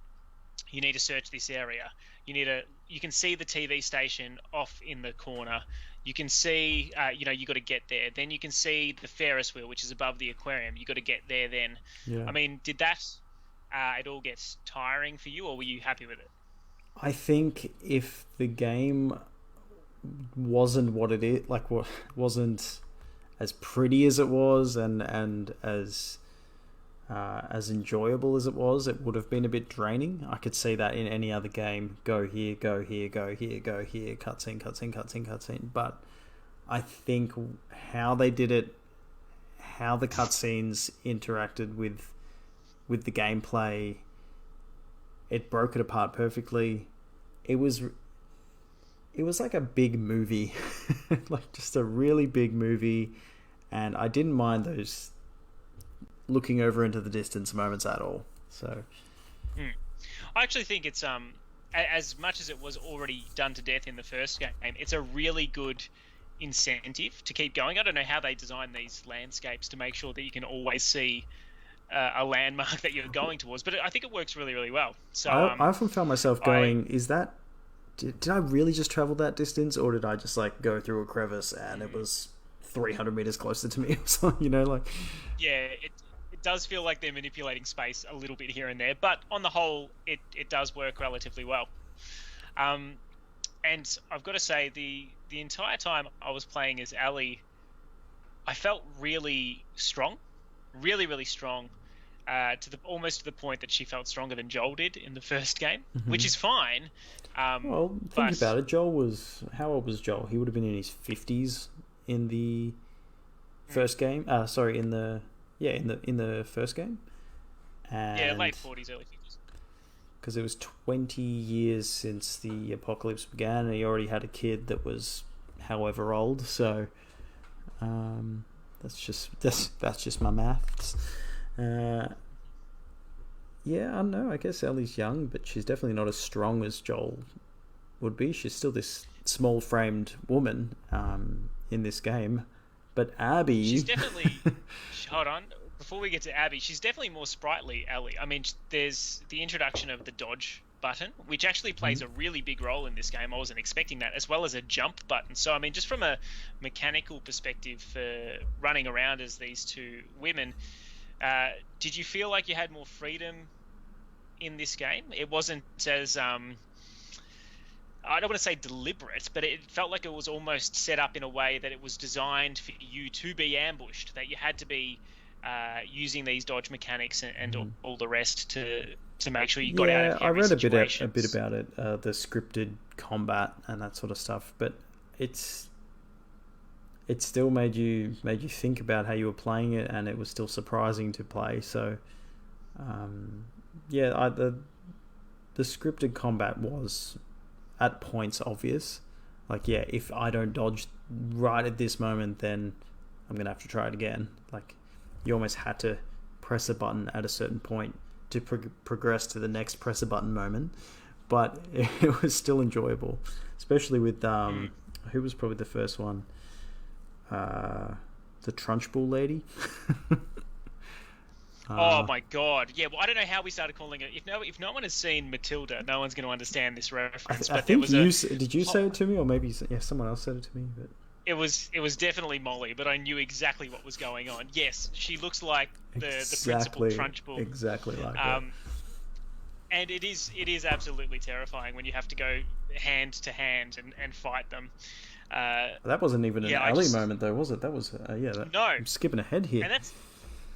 you need to search this area. You can see the TV station off in the corner. You can see, you got to get there. Then you can see the Ferris wheel, which is above the aquarium. You got to get there then. Yeah. I mean, did that it all get tiring for you, or were you happy with it? I think if the game wasn't what it is, like wasn't as pretty as it was, and as enjoyable as it was, it would have been a bit draining. I could see that in any other game. Go here, go here, go here, go here, cutscene, cutscene, cutscene, cutscene. But I think how they did it, how the cutscenes interacted with the gameplay, it broke it apart perfectly. It was like a big movie, like just a really big movie, and I didn't mind those looking over into the distance moments at all. So, I actually think it's as much as it was already done to death in the first game, it's a really good incentive to keep going. I don't know how they design these landscapes to make sure that you can always see a landmark that you're going towards, but I think it works really, really well. So I often found myself going, did I really just travel that distance, or did I just like go through a crevice and it was 300 meters closer to me or something, Yeah, it does feel like they're manipulating space a little bit here and there, but on the whole, it does work relatively well. And I've got to say, the entire time I was playing as Ellie, I felt really strong, really, really strong, almost to the point that she felt stronger than Joel did in the first game, which is fine. Well, think about it. How old was Joel? He would have been in his 50s in the first game. In the first game. And late 40s, early 50s. Because it was 20 years since the apocalypse began, and he already had a kid that was however old. So, that's just my maths. I don't know. I guess Ellie's young, but she's definitely not as strong as Joel would be. She's still this small-framed woman in this game. But Abby... She's definitely... Hold on. Before we get to Abby, she's definitely more sprightly, Ellie. I mean, there's the introduction of the dodge button, which actually plays a really big role in this game. I wasn't expecting that, as well as a jump button. So, I mean, just from a mechanical perspective for running around as these two women... did you feel like you had more freedom in this game? It wasn't as I don't want to say deliberate, but it felt like it was almost set up in a way that it was designed for you to be ambushed, that you had to be using these dodge mechanics and all the rest to make sure you got out of every situation. I read a bit about it, the scripted combat and that sort of stuff, but it still made you think about how you were playing it, and it was still surprising to play. So, the scripted combat was at points obvious. Like, if I don't dodge right at this moment, then I'm gonna have to try it again. Like, you almost had to press a button at a certain point to progress to the next press a button moment. But it was still enjoyable, especially with who was probably the first one. The Trunchbull lady. Oh my god! Yeah, well, I don't know how we started calling it. If no one has seen Matilda, no one's going to understand this reference. I think did you say it to me, or maybe someone else said it to me? But it was definitely Molly, but I knew exactly what was going on. Yes, she looks like the principal Trunchbull. Exactly like that. And it is absolutely terrifying when you have to go hand to hand and fight them. That wasn't even an Ellie moment, though, was it? That was no. I'm skipping ahead here, and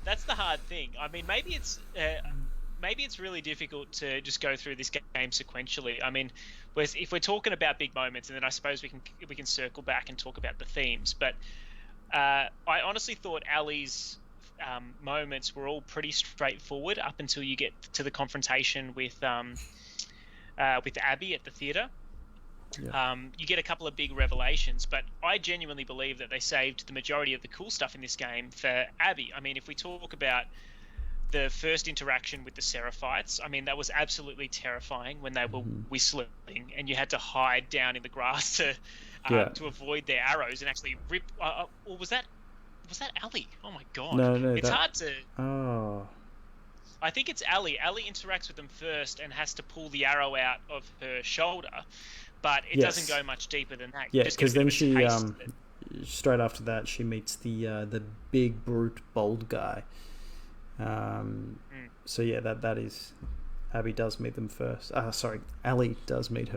that's the hard thing. I mean, maybe it's really difficult to just go through this game sequentially. I mean, if we're talking about big moments, and then I suppose we can circle back and talk about the themes. But I honestly thought Ellie's moments were all pretty straightforward up until you get to the confrontation with Abby at the theater. Yeah. You get a couple of big revelations, but I genuinely believe that they saved the majority of the cool stuff in this game for Abby. I mean, if we talk about the first interaction with the Seraphites, I mean, that was absolutely terrifying when they were whistling and you had to hide down in the grass to avoid their arrows and actually rip. Or was that Ali? Oh my god! No, it's hard to. Oh. I think it's Ali. Ali interacts with them first and has to pull the arrow out of her shoulder, but it doesn't go much deeper than that. Yeah, because then she straight after that she meets the big brute bold guy. So yeah, that is Abby does meet them first. Ali does meet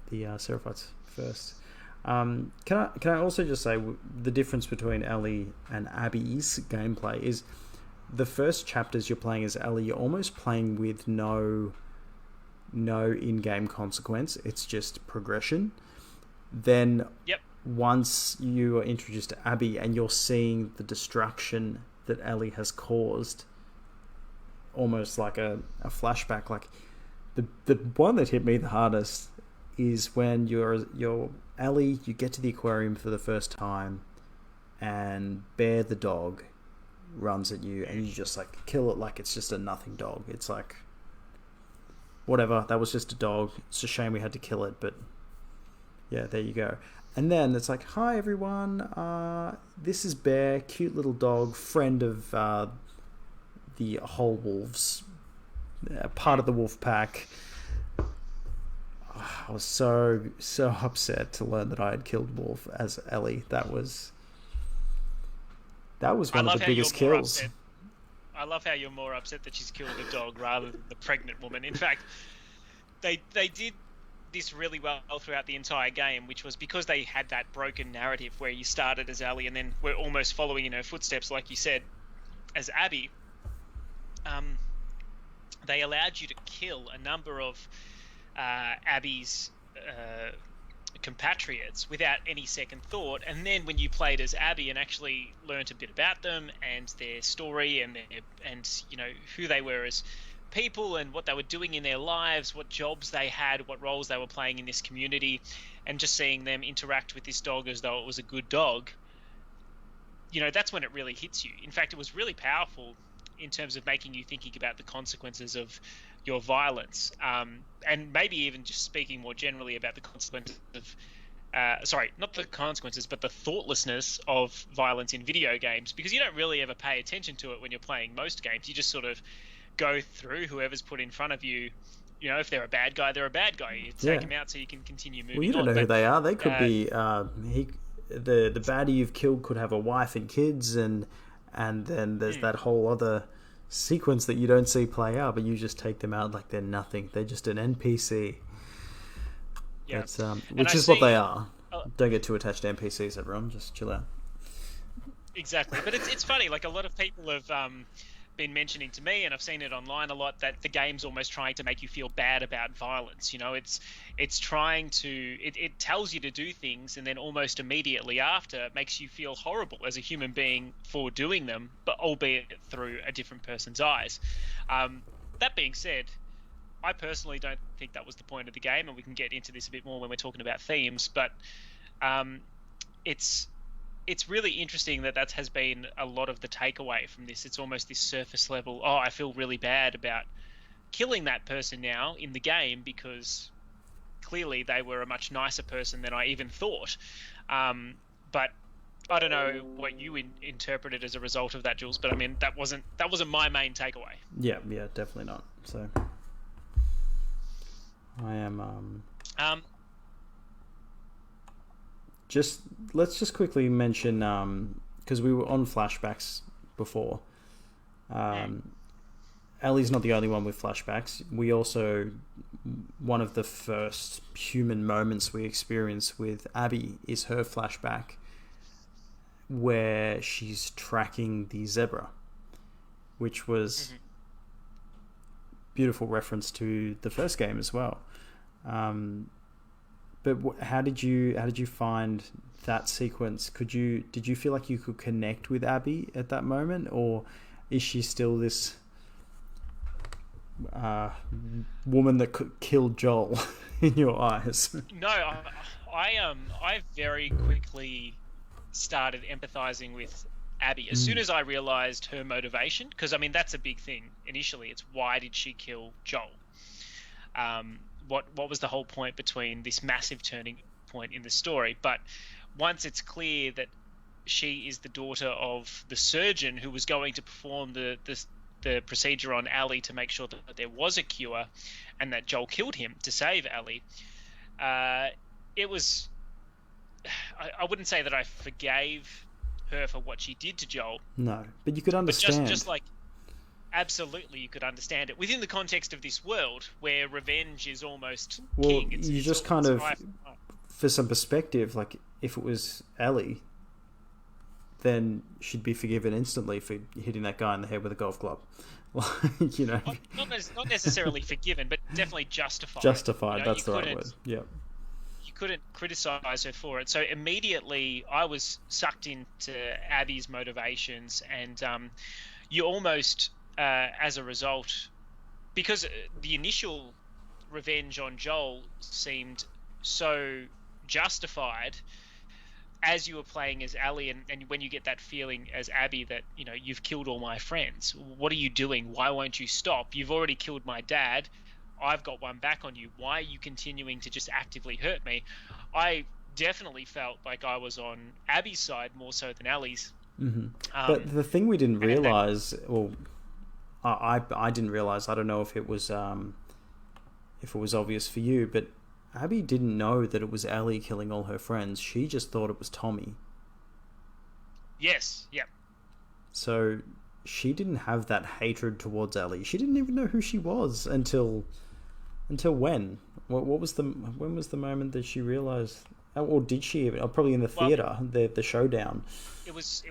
the Seraphites first. Can I also just say the difference between Ellie and Abby's gameplay is the first chapters you're playing as Ellie, you're almost playing with no in-game consequence. It's just progression. Then once you are introduced to Abby and you're seeing the destruction that Ellie has caused, almost like a flashback. Like the one that hit me the hardest is when you're Ellie, you get to the aquarium for the first time and Bear the dog runs at you and you just like kill it like it's just a nothing dog. It's like, whatever, that was just a dog. It's a shame we had to kill it, but yeah, there you go. And then it's like, hi everyone, this is Bear, cute little dog, friend of the whole wolves, part of the wolf pack. I was so upset to learn that I had killed Wolf as Ellie. That was one of the biggest kills. I love how you're more upset that she's killed a dog rather than the pregnant woman. In fact, they did this really well throughout the entire game, which was because they had that broken narrative where you started as Ellie and then we're almost following in her footsteps, like you said, as Abby. They allowed you to kill a number of Abby's compatriots without any second thought, and then when you played as Abby and actually learnt a bit about them and their story and you know who they were as people and what they were doing in their lives, what jobs they had, what roles they were playing in this community, and just seeing them interact with this dog as though it was a good dog, you know, that's when it really hits you. In fact, it was really powerful in terms of making you thinking about the consequences of your violence, and maybe even just speaking more generally about the consequences of not the consequences, but the thoughtlessness of violence in video games, because you don't really ever pay attention to it when you're playing most games. You just sort of go through whoever's put in front of you. You know, if they're a bad guy, they're a bad guy. You take them out so you can continue moving on. Well, you don't know who they are. They could be the baddie you've killed could have a wife and kids, and then there's that whole other sequence that you don't see play out, but you just take them out like they're nothing. They're just an NPC. Yeah, which is what they are. Don't get too attached to NPCs, everyone. Just chill out. Exactly, but it's funny. Like, a lot of people have been mentioning to me, and I've seen it online a lot, that the game's almost trying to make you feel bad about violence. You know, it's trying to it tells you to do things, and then almost immediately after it makes you feel horrible as a human being for doing them, but albeit through a different person's eyes. That being said, I personally don't think that was the point of the game, and we can get into this a bit more when we're talking about themes, but it's really interesting that has been a lot of the takeaway from this. It's almost this surface level, I feel really bad about killing that person now in the game because clearly they were a much nicer person than I even thought. But I don't know what you interpreted as a result of that, Jules, but I mean, that wasn't my main takeaway. Yeah, definitely not. So I am let's just quickly mention, because we were on flashbacks before. Ellie's not the only one with flashbacks. We also, one of the first human moments we experience with Abby is her flashback where she's tracking the zebra, which was beautiful reference to the first game as well. But how did you find that sequence? Did you feel like you could connect with Abby at that moment, or is she still this woman that killed Joel in your eyes. No, I very quickly started empathizing with Abby as soon as I realized her motivation, because I mean that's a big thing initially. It's why did she kill Joel? What was the whole point between this massive turning point in the story? But once it's clear that she is the daughter of the surgeon who was going to perform the procedure on Ali to make sure that there was a cure, and that Joel killed him to save Ali, it was. I wouldn't say that I forgave her for what she did to Joel. No, but you could understand. But just like, absolutely, you could understand it within the context of this world where revenge is almost king. You just kind of, for some perspective, like if it was Ellie, then she'd be forgiven instantly for hitting that guy in the head with a golf club. You know, not necessarily forgiven, but definitely justified. Justified, you know, that's the right word. Yeah. You couldn't criticize her for it. So immediately I was sucked into Abby's motivations, and you almost, as a result, because the initial revenge on Joel seemed so justified, as you were playing as Ellie, and when you get that feeling as Abby that, you know, you've killed all my friends, what are you doing? Why won't you stop? You've already killed my dad. I've got one back on you. Why are you continuing to just actively hurt me? I definitely felt like I was on Abby's side more so than Ellie's. Mm-hmm. But the thing we didn't realize, or I didn't realize, I don't know if it was obvious for you, but Abby didn't know that it was Ellie killing all her friends. She just thought it was Tommy. Yes, yeah. So she didn't have that hatred towards Ellie. She didn't even know who she was until when? When was the moment that she realized, or did she even? Probably in the theater, the showdown. It was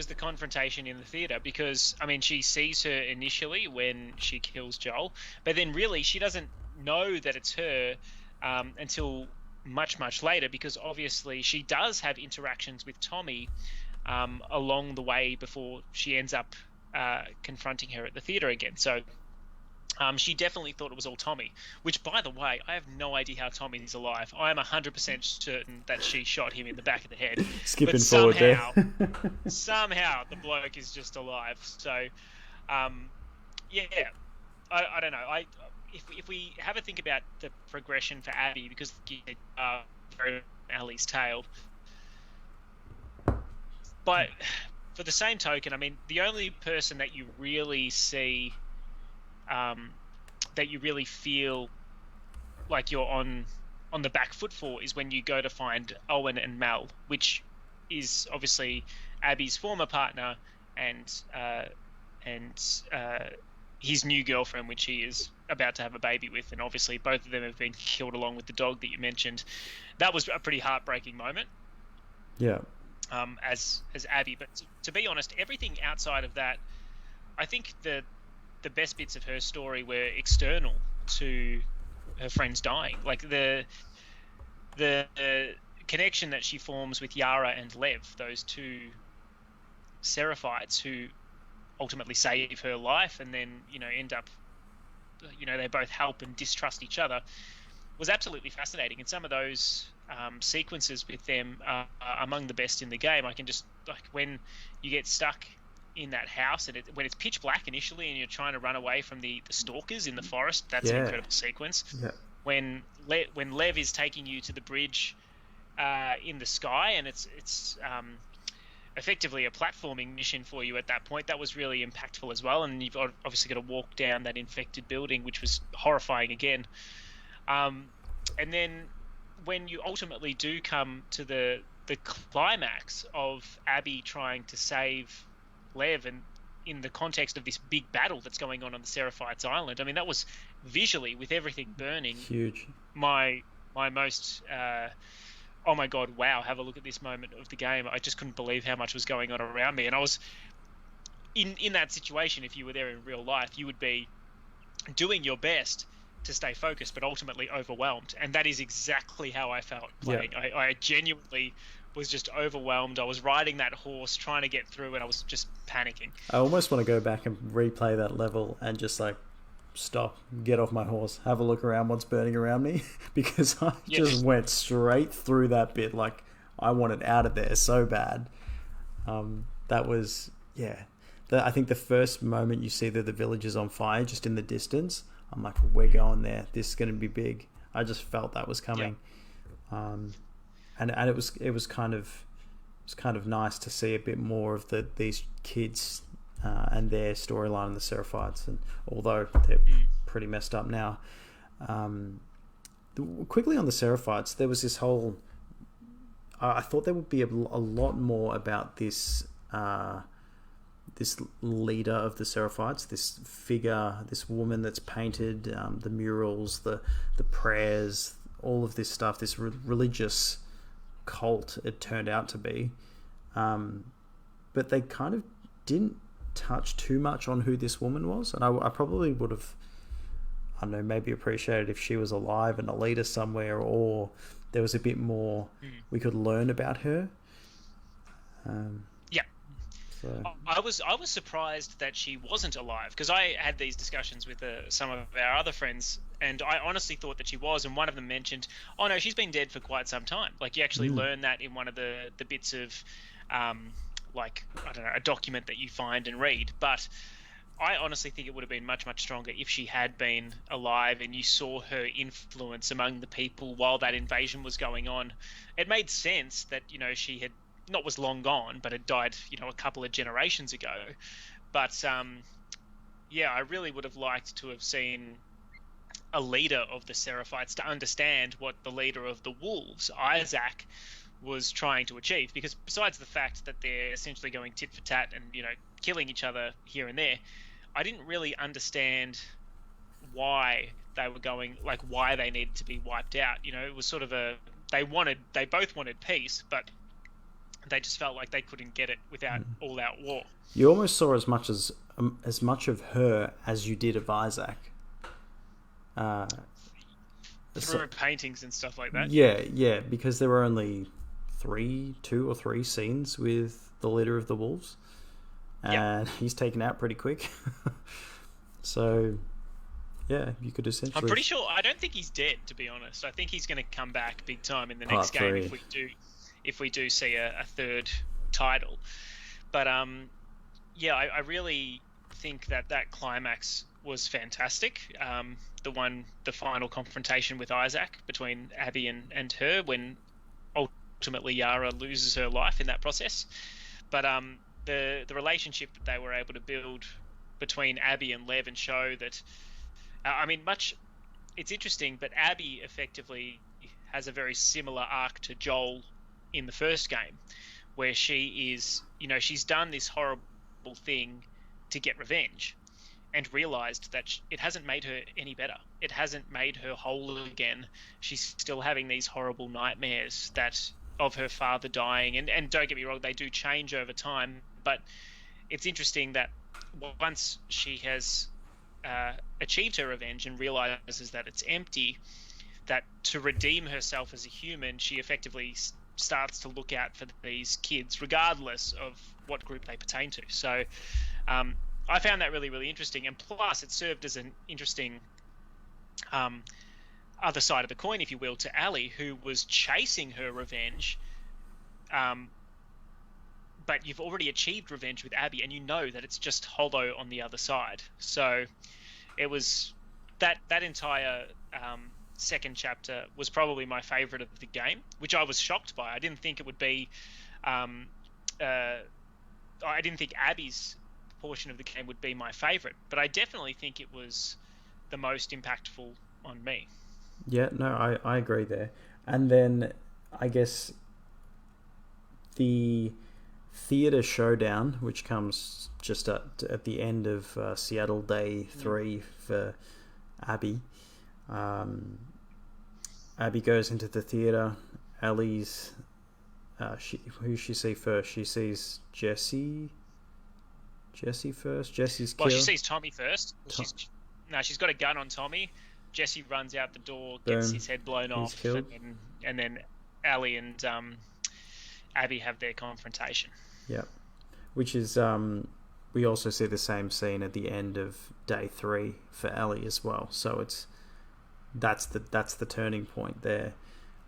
the confrontation in the theater, because I mean she sees her initially when she kills Joel, but then really she doesn't know that it's her until much later, because obviously she does have interactions with Tommy along the way before she ends up confronting her at the theater again. So she definitely thought it was all Tommy, which, by the way, I have no idea how Tommy's alive. I am 100% certain that she shot him in the back of the head. Skipping but forward somehow, there. somehow the bloke is just alive. So, yeah, I don't know. If we have a think about the progression for Abby, because very Ellie's tale, but for the same token, I mean, the only person that you really see, that you really feel like you're on the back foot for, is when you go to find Owen and Mel, which is obviously Abby's former partner and his new girlfriend, which he is about to have a baby with, and obviously both of them have been killed along with the dog that you mentioned. That was a pretty heartbreaking moment. Yeah. As Abby, but to be honest, everything outside of that, I think the best bits of her story were external to her friends dying, like the connection that she forms with Yara and Lev, those two Seraphites who ultimately save her life, and then, you know, end up, you know, they both help and distrust each other, was absolutely fascinating. And some of those sequences with them are among the best in the game. I can just, like, when you get stuck in that house and when it's pitch black initially and you're trying to run away from the stalkers in the forest, that's an incredible sequence. Yeah. When Lev is taking you to the bridge in the sky, and it's effectively a platforming mission for you at that point, that was really impactful as well. And you've obviously got to walk down that infected building, which was horrifying again. And then when you ultimately do come to the climax of Abby trying to save Lev, and in the context of this big battle that's going on the Seraphites Island, I mean, that was visually, with everything burning, huge. My most oh my god, wow, have a look at this moment of the game. I just couldn't believe how much was going on around me. And I was in that situation. If you were there in real life, you would be doing your best to stay focused, but ultimately overwhelmed. And that is exactly how I felt playing. Yeah. I genuinely was just overwhelmed. I was riding that horse trying to get through, and I was just panicking. I almost want to go back and replay that level and just like stop, get off my horse, have a look around what's burning around me, because I Yeah. just went straight through that bit. Like, I wanted out of there so bad. That was, yeah. I think the first moment you see that the village is on fire, just in the distance, I'm like, we're going there. This is going to be big. I just felt that was coming. And it was kind of nice to see a bit more of these kids and their storyline in the Seraphites. And although they're pretty messed up now, quickly on the Seraphites, there was this whole. I thought there would be a lot more about this. This leader of the Seraphites, this figure, this woman that's painted, the murals, the prayers, all of this stuff, this religious cult it turned out to be. But they kind of didn't touch too much on who this woman was. And I probably would have, I don't know, maybe appreciated if she was alive and a leader somewhere, or there was a bit more we could learn about her. So. I was surprised that she wasn't alive, because I had these discussions with some of our other friends, and I honestly thought that she was, and one of them mentioned, oh no, she's been dead for quite some time. Like, you actually learn that in one of the bits of like, I don't know, a document that you find and read. But I honestly think it would have been much, much stronger if she had been alive and you saw her influence among the people while that invasion was going on. It made sense that, you know, she had not was long gone, but had died, you know, a couple of generations ago. But yeah, I really would have liked to have seen a leader of the Seraphites to understand what the leader of the Wolves, Isaac, was trying to achieve. Because besides the fact that they're essentially going tit for tat and, you know, killing each other here and there, I didn't really understand why they were going, like, why they needed to be wiped out. You know, it was sort of they both wanted peace, but they just felt like they couldn't get it without all-out war. You almost saw as much of her as you did of Isaac. Through paintings and stuff like that. Yeah, because there were only 2 or 3 scenes with the leader of the Wolves, and he's taken out pretty quick. So, yeah, you could essentially. I'm pretty sure. I don't think he's dead, to be honest. I think he's going to come back big time in the next game if we do see a third title. But yeah, I really think that climax was fantastic. The final confrontation with Isaac between Abby and her, when ultimately Yara loses her life in that process. But the relationship that they were able to build between Abby and Lev and show that, I mean, it's interesting, but Abby effectively has a very similar arc to Joel in the first game, where she is, you know, she's done this horrible thing to get revenge and realized that it hasn't made her any better. It hasn't made her whole again. She's still having these horrible nightmares of her father dying. And don't get me wrong, they do change over time, but it's interesting that once she has achieved her revenge and realizes that it's empty, that to redeem herself as a human, she effectively starts to look out for these kids, regardless of what group they pertain to. So I found that really, really interesting. And plus, it served as an interesting other side of the coin, if you will, to Ali, who was chasing her revenge. But you've already achieved revenge with Abby, and you know that it's just hollow on the other side. So it was that entire second chapter was probably my favorite of the game, which I was shocked by. I didn't think it would be. I didn't think Abby's portion of the game would be my favorite, but I definitely think it was the most impactful on me. Yeah, no, I agree there. And then I guess the theatre showdown, which comes just at the end of Seattle Day 3 for Abby. Abby goes into the theatre. Ellie's who she see first? She sees Jesse first. Jesse's killed. Well, she sees Tommy first. She's got a gun on Tommy. Jesse runs out the door, gets his head blown off, and then Ellie and Abby have their confrontation. Yeah, which is we also see the same scene at the end of day 3 for Ellie as well. So that's the turning point there.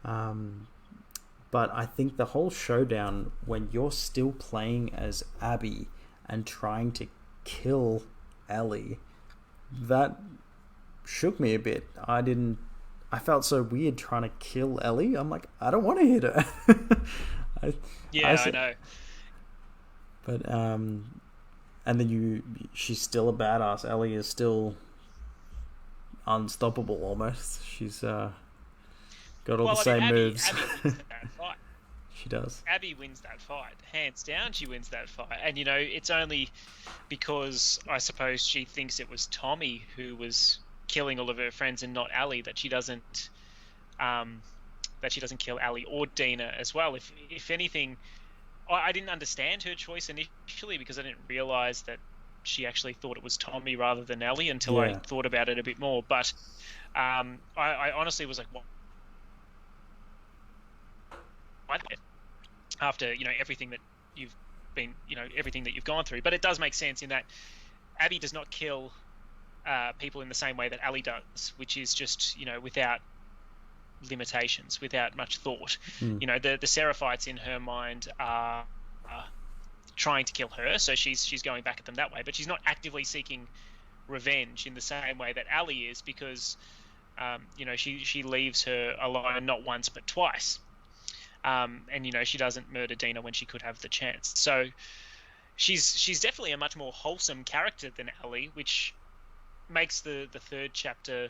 But I think the whole showdown, when you're still playing as Abby and trying to kill Ellie, that shook me a bit. I felt so weird trying to kill Ellie. I'm like, I don't want to hit her. I know. But and then she's still a badass. Ellie is still unstoppable almost. She's got all the same moves. Abby wins that fight. She does. Abby wins that fight, hands down. She wins that fight, and it's only because I suppose she thinks it was Tommy who was killing all of her friends and not Ellie that she doesn't kill Ellie or Dina as well. If anything, I didn't understand her choice initially because I didn't realize that she actually thought it was Tommy rather than Ellie until I thought about it a bit more. But I honestly was like, what? After everything that you've been, everything that you've gone through. But it does make sense in that Abby does not kill people in the same way that Ellie does, which is just without limitations, without much thought. The Seraphites in her mind are trying to kill her, so she's going back at them that way, but she's not actively seeking revenge in the same way that Ellie is, because she leaves her alone not once but twice. And she doesn't murder Dina when she could have the chance. So she's definitely a much more wholesome character than Ellie, which makes the third chapter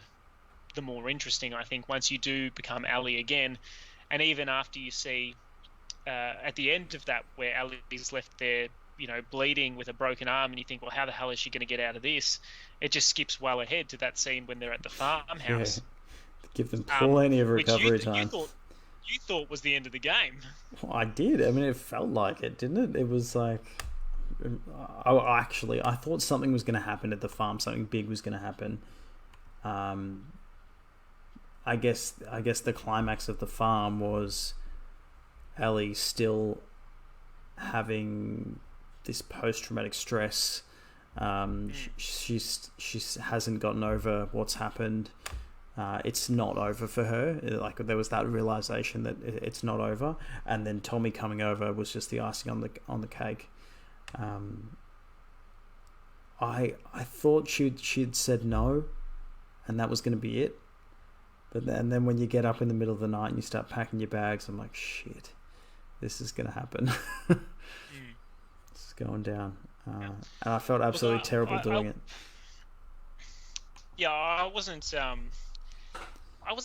the more interesting, I think, once you do become Ellie again. And even after you see at the end of that where Ellie's left there bleeding with a broken arm, and you think, well, how the hell is she going to get out of this? It just skips well ahead to that scene when they're at the farmhouse. Give them plenty of recovery time. You thought was the end of the game. Well, I did. I mean, it felt like it, didn't it? It was like, I thought something was going to happen at the farm. Something big was going to happen. I guess the climax of the farm was Ellie still having this post-traumatic stress. She hasn't gotten over what's happened. It's not over for her. Like, there was that realization that it's not over, and then Tommy coming over was just the icing on the cake. I thought she'd said no, and that was going to be it. And then when you get up in the middle of the night and you start packing your bags, I'm like, shit, this is going to happen. This is going down. And I felt absolutely terrible doing it. Yeah, I wasn't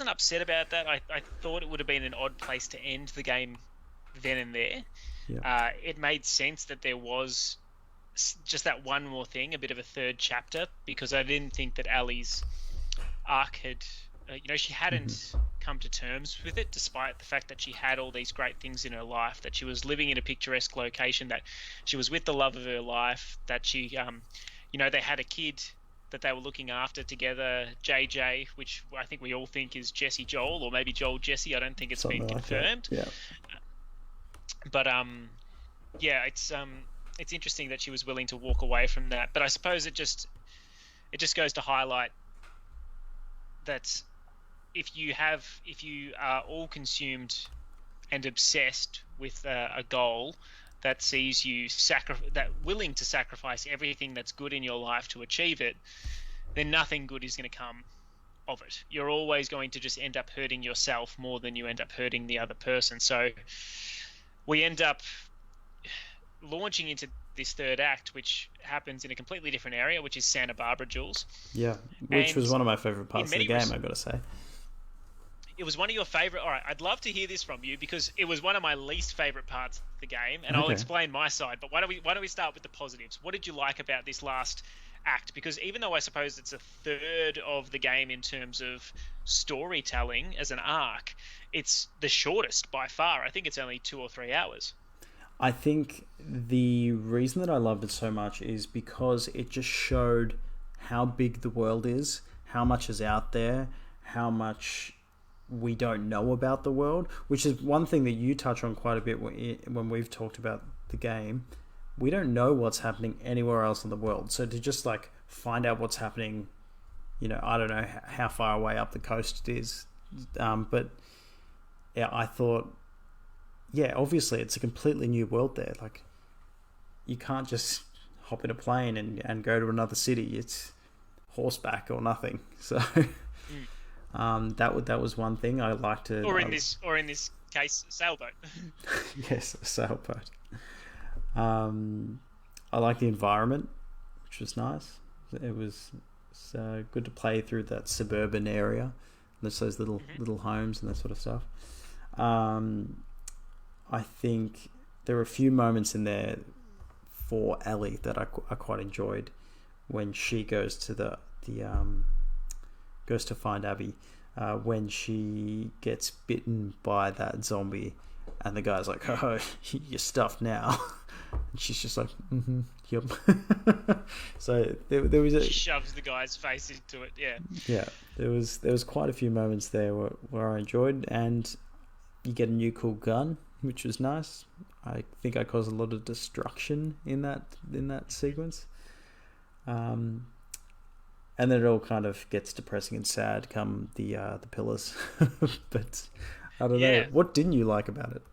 upset about that. I thought it would have been an odd place to end the game then and there. Yeah. It made sense that there was just that one more thing, a bit of a third chapter, because I didn't think that Ellie's arc had, she hadn't come to terms with it, despite the fact that she had all these great things in her life, that she was living in a picturesque location, that she was with the love of her life, that she, they had a kid that they were looking after together, JJ, which I think we all think is Jesse Joel, or maybe Joel Jesse. I don't think it's been confirmed. Yeah. But it's interesting that she was willing to walk away from that. But I suppose it just goes to highlight that if you are all consumed and obsessed with a goal that sees you willing to sacrifice everything that's good in your life to achieve it, then nothing good is going to come of it. You're always going to just end up hurting yourself more than you end up hurting the other person. So we end up launching into this third act, which happens in a completely different area, which is Santa Barbara, Jules. Yeah, which was one of my favorite parts of the game, I've got to say. It was one of your favorite. All right, I'd love to hear this from you, because it was one of my least favorite parts of the game, and I'll explain my side. But why don't we start with the positives? What did you like about this last act? Because even though I suppose it's a third of the game in terms of storytelling as an arc, it's the shortest by far. I think it's only 2 or 3 hours. I think the reason that I loved it so much is because it just showed how big the world is, how much is out there, how much we don't know about the world, which is one thing that you touch on quite a bit when we've talked about the game. we don't know what's happening anywhere else in the world. So to just like find out what's happening, I don't know how far away up the coast it is, but yeah, I thought, yeah, obviously it's a completely new world there. Like, you can't just hop in a plane and go to another city. It's horseback or nothing. So that was one thing I liked to. Or in this case, sailboat. Yes, a sailboat. I like the environment, which was nice. It was good to play through that suburban area. There's those little homes and that sort of stuff. I think there were a few moments in there for Ellie that I quite enjoyed when she goes to goes to find Abby, when she gets bitten by that zombie, and the guy's like, "Oh, you're stuffed now," and she's just like, "Yep." So there was she shoves the guy's face into it. Yeah. There was quite a few moments there where I enjoyed, and you get a new cool gun, which was nice. I think I caused a lot of destruction in that sequence. And then it all kind of gets depressing and sad come the pillars. But I don't know. What didn't you like about it?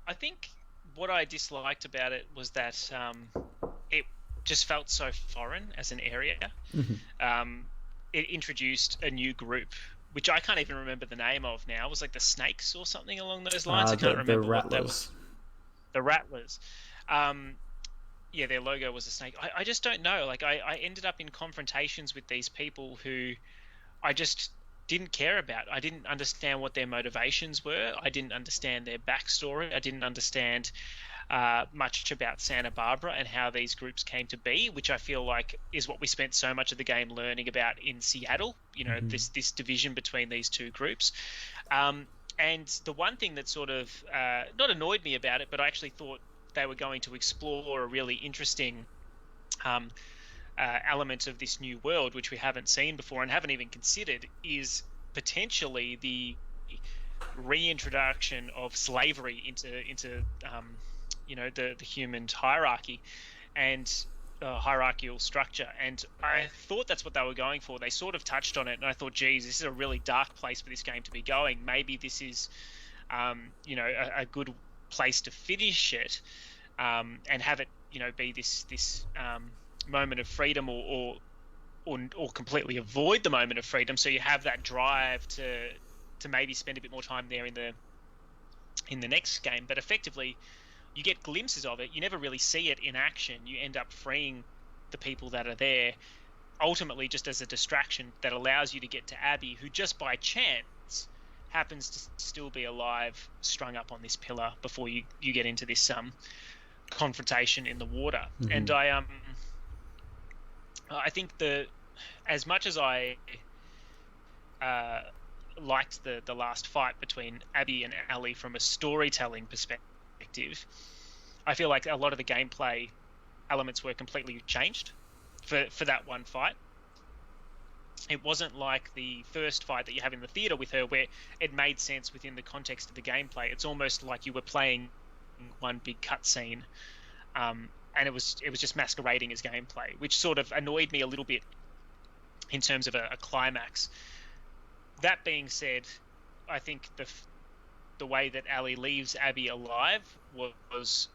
I think what I disliked about it was that it just felt so foreign as an area. It introduced a new group, which I can't even remember the name of now. It was like the Snakes or something along those lines. I can't remember what they were. The Rattlers. Yeah, their logo was a snake. I just don't know. Like, I ended up in confrontations with these people who I just didn't care about. I didn't understand what their motivations were. I didn't understand their backstory. I didn't understand much about Santa Barbara and how these groups came to be, which I feel like is what we spent so much of the game learning about in Seattle, this division between these two groups. And the one thing that sort of not annoyed me about it, but I actually thought they were going to explore a really interesting element of this new world, which we haven't seen before and haven't even considered, is potentially the reintroduction of slavery into the human hierarchy and hierarchical structure. And I thought that's what they were going for. They sort of touched on it, and I thought, geez, this is a really dark place for this game to be going. Maybe this is a good place to finish it, and have it be this moment of freedom, or completely avoid the moment of freedom, so you have that drive to maybe spend a bit more time there in the next game. But effectively you get glimpses of it, you never really see it in action. You end up freeing the people that are there, ultimately just as a distraction that allows you to get to Abby, who just by chance happens to still be alive, strung up on this pillar before you get into this confrontation in the water. And I think as much as I liked the last fight between Abby and Ellie from a storytelling perspective, I feel like a lot of the gameplay elements were completely changed for that one fight. It wasn't like the first fight that you have in the theater with her, where it made sense within the context of the gameplay. It's almost like you were playing one big cutscene, and it was just masquerading as gameplay, which sort of annoyed me a little bit in terms of a climax. That being said, I think the way that Ellie leaves Abby alive was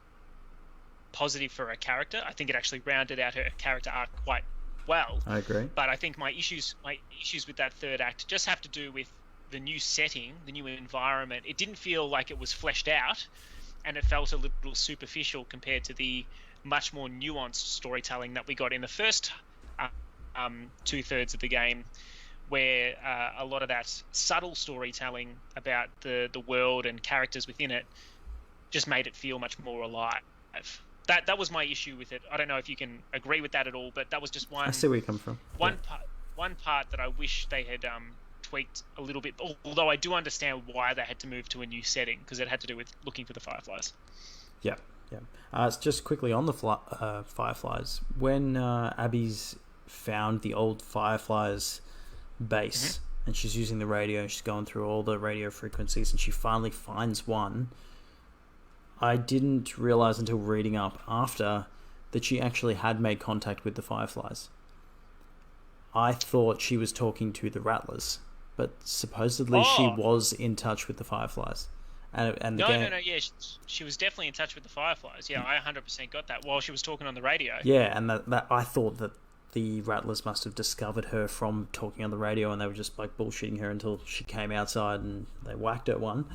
positive for her character. I think it actually rounded out her character arc quite well. I agree. But I think my issues with that third act just have to do with the new setting, the new environment. It didn't feel like it was fleshed out, and it felt a little superficial compared to the much more nuanced storytelling that we got in the first 2/3 of the game, where a lot of that subtle storytelling about the world and characters within it just made it feel much more alive. That was my issue with it. I don't know if you can agree with that at all, but that was just one. I see where you come from. One part that I wish they had tweaked a little bit. Although I do understand why they had to move to a new setting, because it had to do with looking for the fireflies. Yeah. It's just quickly on the fireflies. When Abby's found the old fireflies base, and she's using the radio, and she's going through all the radio frequencies, and she finally finds one. I didn't realize until reading up after that she actually had made contact with the Fireflies. I thought she was talking to the Rattlers, but supposedly she Oh, was in touch with the Fireflies. And the game, no. Yeah, she was definitely in touch with the Fireflies. Yeah, I 100% got that while she was talking on the radio. yeah, and that I thought that the Rattlers must have discovered her from talking on the radio, and they were just like bullshitting her until she came outside and they whacked her one.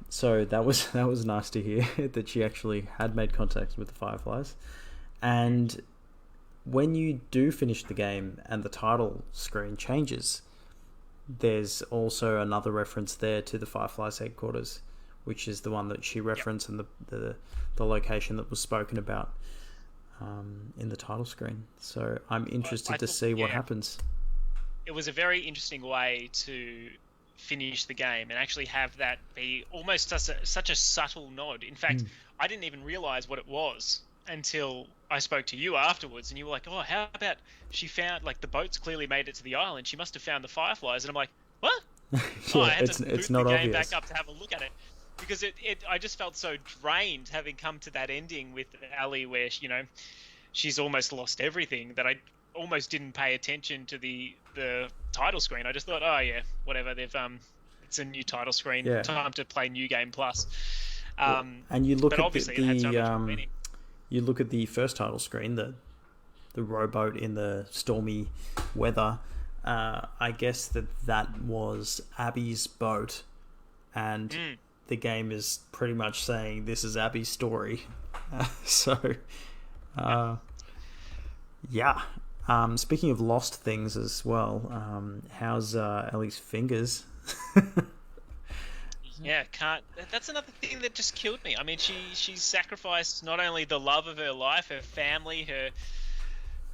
So that was nice to hear that she actually had made contact with the Fireflies. And when you do finish the game and the title screen changes, there's also another reference there to the Fireflies headquarters, which is the one that she referenced and the location that was spoken about in the title screen. So I'm interested to see what happens. It was a very interesting way to finish the game and actually have that be almost such a subtle nod. In fact, I didn't even realize what it was until I spoke to you afterwards, and you were like, "Oh, how about she found like the boats clearly made it to the island? She must have found the Fireflies." And I'm like, "What?" Yeah, I had to boot it's the not game obvious. back up to have a look at it because I just felt so drained having come to that ending with Ellie, where she's almost lost everything, that I almost didn't pay attention to the title screen. I just thought, oh yeah, whatever. They've it's a new title screen. Yeah. Time to play New Game Plus. And you look but at obviously it had so much meaning. you look at the first title screen, the rowboat in the stormy weather. I guess that was Abby's boat, and the game is pretty much saying this is Abby's story. Yeah. Speaking of lost things as well, how's Ellie's fingers? Yeah, can't. That's another thing that just killed me. I mean, she sacrificed not only the love of her life, her family,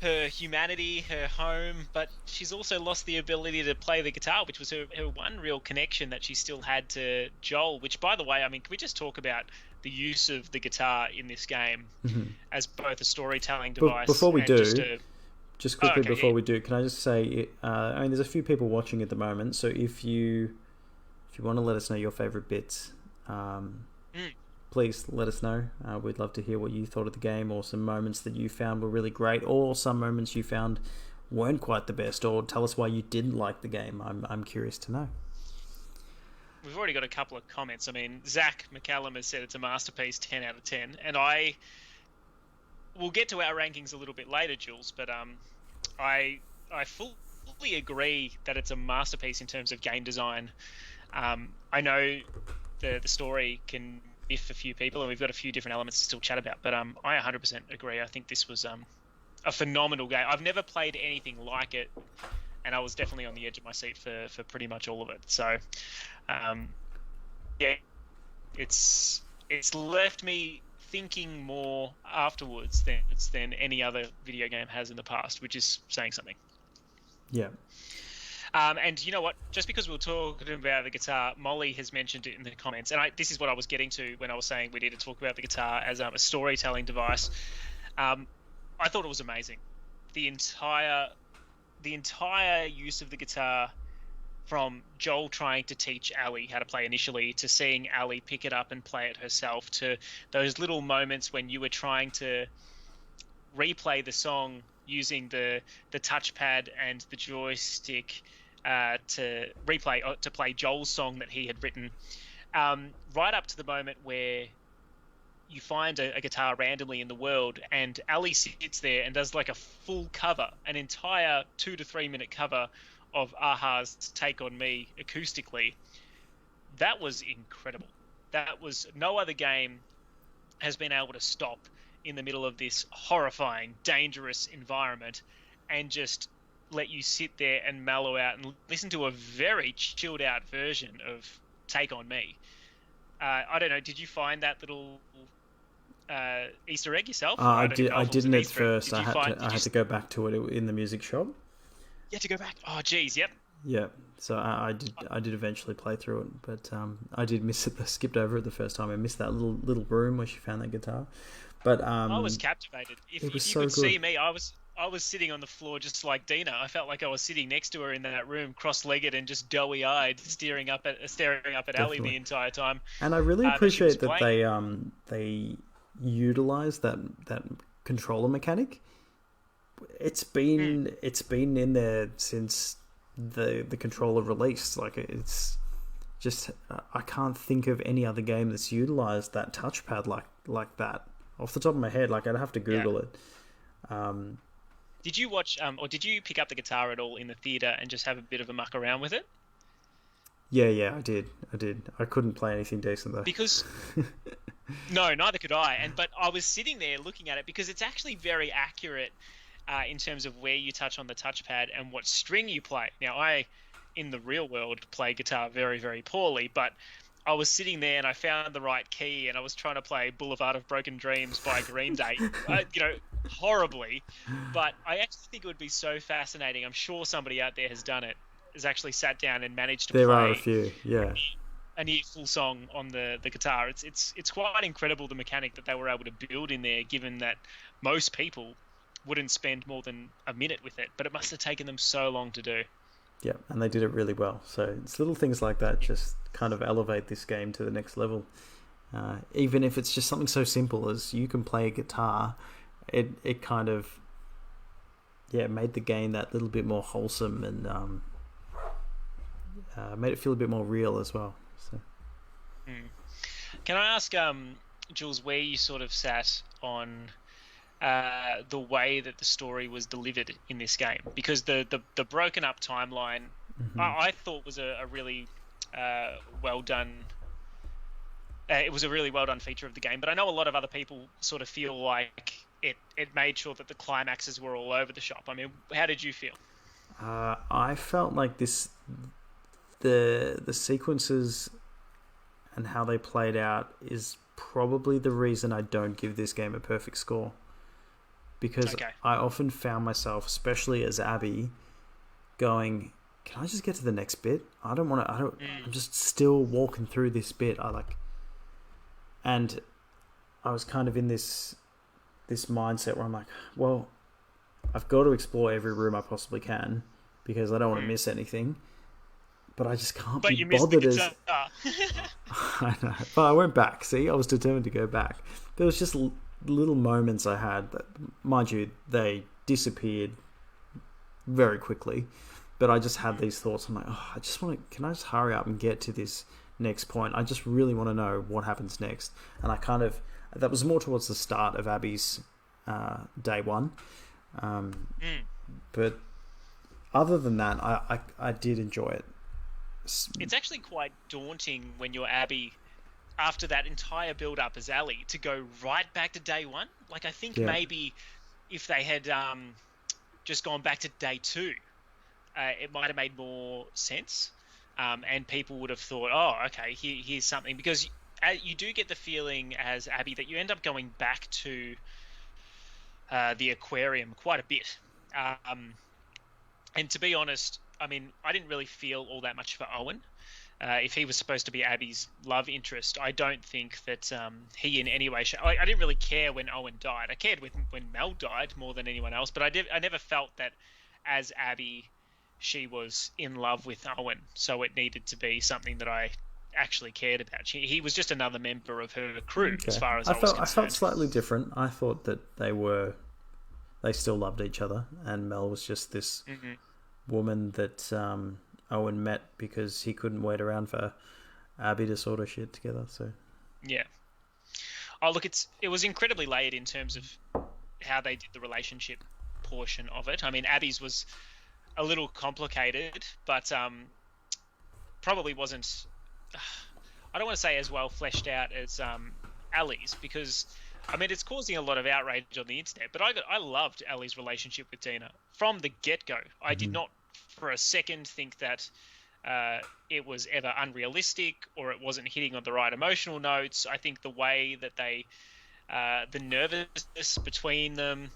her humanity, her home, but she's also lost the ability to play the guitar, which was her one real connection that she still had to Joel. Which, by the way, I mean, can we just talk about the use of the guitar in this game as both a storytelling device? Before we and do, just quickly before yeah. we do, can I just say, I mean, there's a few people watching at the moment, so if you want to let us know your favourite bits, please let us know. We'd love to hear what you thought of the game, or some moments that you found were really great, or some moments you found weren't quite the best, or tell us why you didn't like the game. I'm curious to know. We've already got a couple of comments. I mean, Zach McCallum has said it's a masterpiece, 10 out of 10, and we'll get to our rankings a little bit later, Jules, but I fully agree that it's a masterpiece in terms of game design. I know the story can biff a few people, and we've got a few different elements to still chat about, but I 100% agree. I think this was a phenomenal game. I've never played anything like it, and I was definitely on the edge of my seat for pretty much all of it. So, yeah, it's left me thinking more afterwards than any other video game has in the past, which is saying something. Yeah. And you know what? Just because we were talking about the guitar, Molly has mentioned it in the comments, and this is what I was getting to when I was saying we need to talk about the guitar as a storytelling device. I thought it was amazing. The entire use of the guitar, from Joel trying to teach Ellie how to play initially, to seeing Ellie pick it up and play it herself, to those little moments when you were trying to replay the song using the touchpad and the joystick to play Joel's song that he had written, right up to the moment where you find a guitar randomly in the world, and Ali sits there and does like a full cover, an entire 2 to 3 minute cover of Aha's Take On Me acoustically. That was incredible. That was, no other game has been able to stop in the middle of this horrifying, dangerous environment and just let you sit there and mellow out and listen to a very chilled out version of Take On Me. I don't know, did you find that little Easter egg yourself? I didn't at first. I had to go back to it in the music shop. You had to go back? Oh, geez, yep. Yeah, so I did eventually play through it, but I did miss it. I skipped over it the first time. I missed that little room where she found that guitar. But I was captivated. If you so could good. see me, I was I was sitting on the floor just like Dina. I felt like I was sitting next to her in that room, cross-legged and just doughy-eyed, staring up at Ellie the Definitely. entire time And I really that she was appreciate that playing. they utilize that controller mechanic. Mm, It's been in there since the controller released. Like it's just I can't think of any other game that's utilized that touchpad like that off the top of my head. Like I'd have to yeah. Google it. Um, Did you watch or did you pick up the guitar at all in the theater and just have a bit of a muck around with it? yeah, yeah, I did. I couldn't play anything decent Because though. no, neither could I. But I was sitting there looking at it because it's actually very accurate in terms of where you touch on the touchpad and what string you play. Now, in the real world, play guitar very, very poorly, but I was sitting there and I found the right key and I was trying to play Boulevard of Broken Dreams by Green Day, horribly. But I actually think it would be so fascinating. I'm sure somebody out there has done it, has actually sat down and managed to There are a play few, yeah. a near full song on the guitar. It's quite incredible the mechanic that they were able to build in there, given that most people wouldn't spend more than a minute with it, but it must have taken them so long to do. Yeah, and they did it really well. So it's little things like that just kind of elevate this game to the next level. Even if it's just something so simple as you can play a guitar, it kind of made the game that little bit more wholesome and made it feel a bit more real as well. So Hmm. Can I ask, Jules, where you sort of sat on the way that the story was delivered in this game? Because the broken up timeline, hmm I thought was a really well done. It was a really well done feature of the game, but I know a lot of other people sort of feel like it made sure that the climaxes were all over the shop. I mean, how did you feel? I felt like the sequences and how they played out is probably the reason I don't give this game a perfect score, because Okay. I often found myself, especially as Abby, going, "Can I just get to the next bit? I don't want to. I don't. I'm Mm, just still walking through this bit. I like." And I was kind of in this mindset where I'm like, "Well, I've got to explore every room I possibly can because I don't want to mm. miss anything." But I just can't be But you missed the bothered as guitar. I know. But I went back. See, I was determined to go back. There was just little moments I had that, mind you, they disappeared very quickly. But I just had these thoughts. I'm like, oh, I just want to. Can I just hurry up and get to this next point? I just really want to know what happens next. And I kind of that was more towards the start of Abby's day one. Um, Mm. but other than that, I did enjoy it. It's actually quite daunting when you're Abby after that entire build up as Ellie to go right back to day one. Like, I think Yeah. maybe if they had just gone back to day two, it might have made more sense. And people would have thought, oh, okay, here's something. Because you do get the feeling as Abby that you end up going back to the aquarium quite a bit. Um, and to be honest, I mean, I didn't really feel all that much for Owen. If he was supposed to be Abby's love interest, I don't think that he in any way. I didn't really care when Owen died. I cared when Mel died more than anyone else, but I never felt that as Abby, she was in love with Owen. So it needed to be something that I actually cared about. He was just another member of her crew, as Okay. far as I was I felt concerned. slightly different. I thought that they still loved each other, and Mel was just this Hmm. woman that Owen met because he couldn't wait around for Abby to sort of shit together. So Yeah. Oh, look, it was incredibly layered in terms of how they did the relationship portion of it. I mean, Abby's was a little complicated, but probably wasn't. I don't want to say as well fleshed out as Ali's, because I mean it's causing a lot of outrage on the internet. But I loved Ali's relationship with Dina from the get go. I did mhm. not for a second think that uh, it was ever unrealistic or it wasn't hitting on the right emotional notes. I think the way that the nervousness between them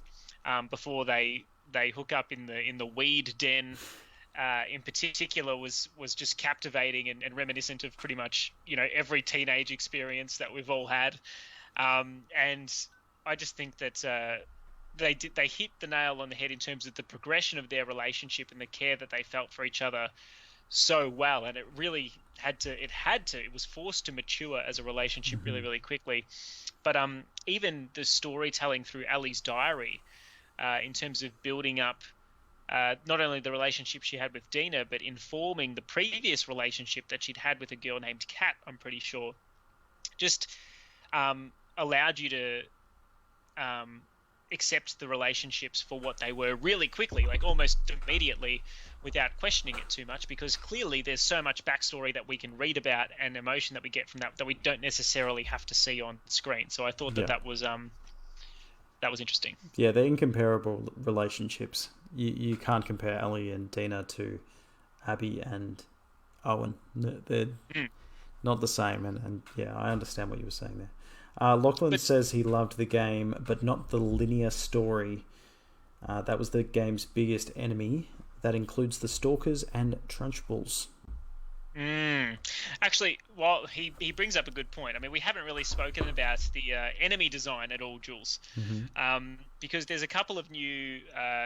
before they hook up in the weed den, in particular, was just captivating and reminiscent of pretty much every teenage experience that we've all had. And I just think that they hit the nail on the head in terms of the progression of their relationship and the care that they felt for each other so well, and it really it was forced to mature as a relationship really, really quickly. But even the storytelling through Ali's diary, in terms of building up not only the relationship she had with Dina, but informing the previous relationship that she'd had with a girl named Kat, I'm pretty sure, just allowed you to accept the relationships for what they were really quickly, like almost immediately, without questioning it too much, because clearly there's so much backstory that we can read about and emotion that we get from that we don't necessarily have to see on screen. So I thought that was interesting. Yeah, they're incomparable relationships. You can't compare Ali and Dina to Abby and Owen. They're not the same, and yeah, I understand what you were saying there. Lachlan says he loved the game, but not the linear story. That was the game's biggest enemy. That includes the Stalkers and Trunchbulls. Actually, well, he brings up a good point. I mean, we haven't really spoken about the enemy design at all, Jules, because there's a couple of new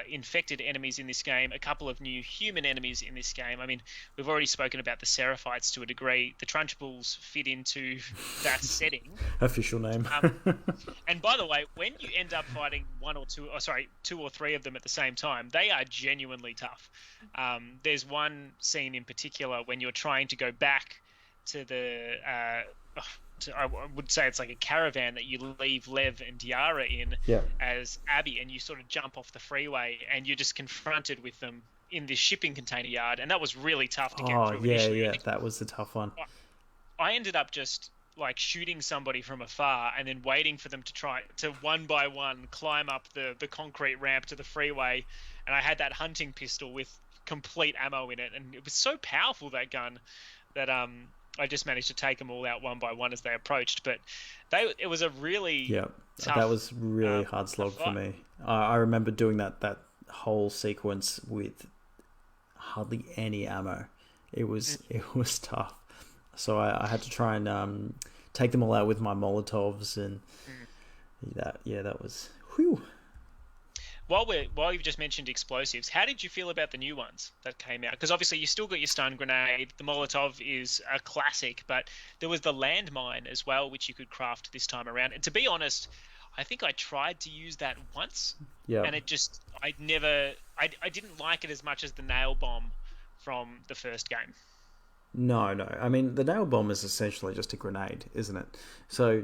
infected enemies in this game, a couple of new human enemies in this game. I mean, we've already spoken about the Seraphites to a degree. The Trunchbulls fit into that setting. Official name. And by the way, when you end up fighting two or three of them at the same time, they are genuinely tough. There's one scene in particular when you're trying to go back to the I would say it's like a caravan that you leave Lev and Diara in as Abby, and you sort of jump off the freeway and you're just confronted with them in this shipping container yard, and that was really tough to get through initially. Yeah, that was a tough one. I ended up just like shooting somebody from afar and then waiting for them to try to one by one climb up the concrete ramp to the freeway, and I had that hunting pistol with complete ammo in it, and it was so powerful, that gun, that I just managed to take them all out one by one as they approached. But it was a really tough, that was really hard slog for me. I remember doing that whole sequence with hardly any ammo. It was tough. So I had to try and take them all out with my Molotovs, and that was whew. While you've just mentioned explosives, how did you feel about the new ones that came out? Because obviously you still got your stun grenade. The Molotov is a classic, but there was the landmine as well, which you could craft this time around. And to be honest, I think I tried to use that once, and it just I didn't like it as much as the nail bomb from the first game. No. I mean, the nail bomb is essentially just a grenade, isn't it? So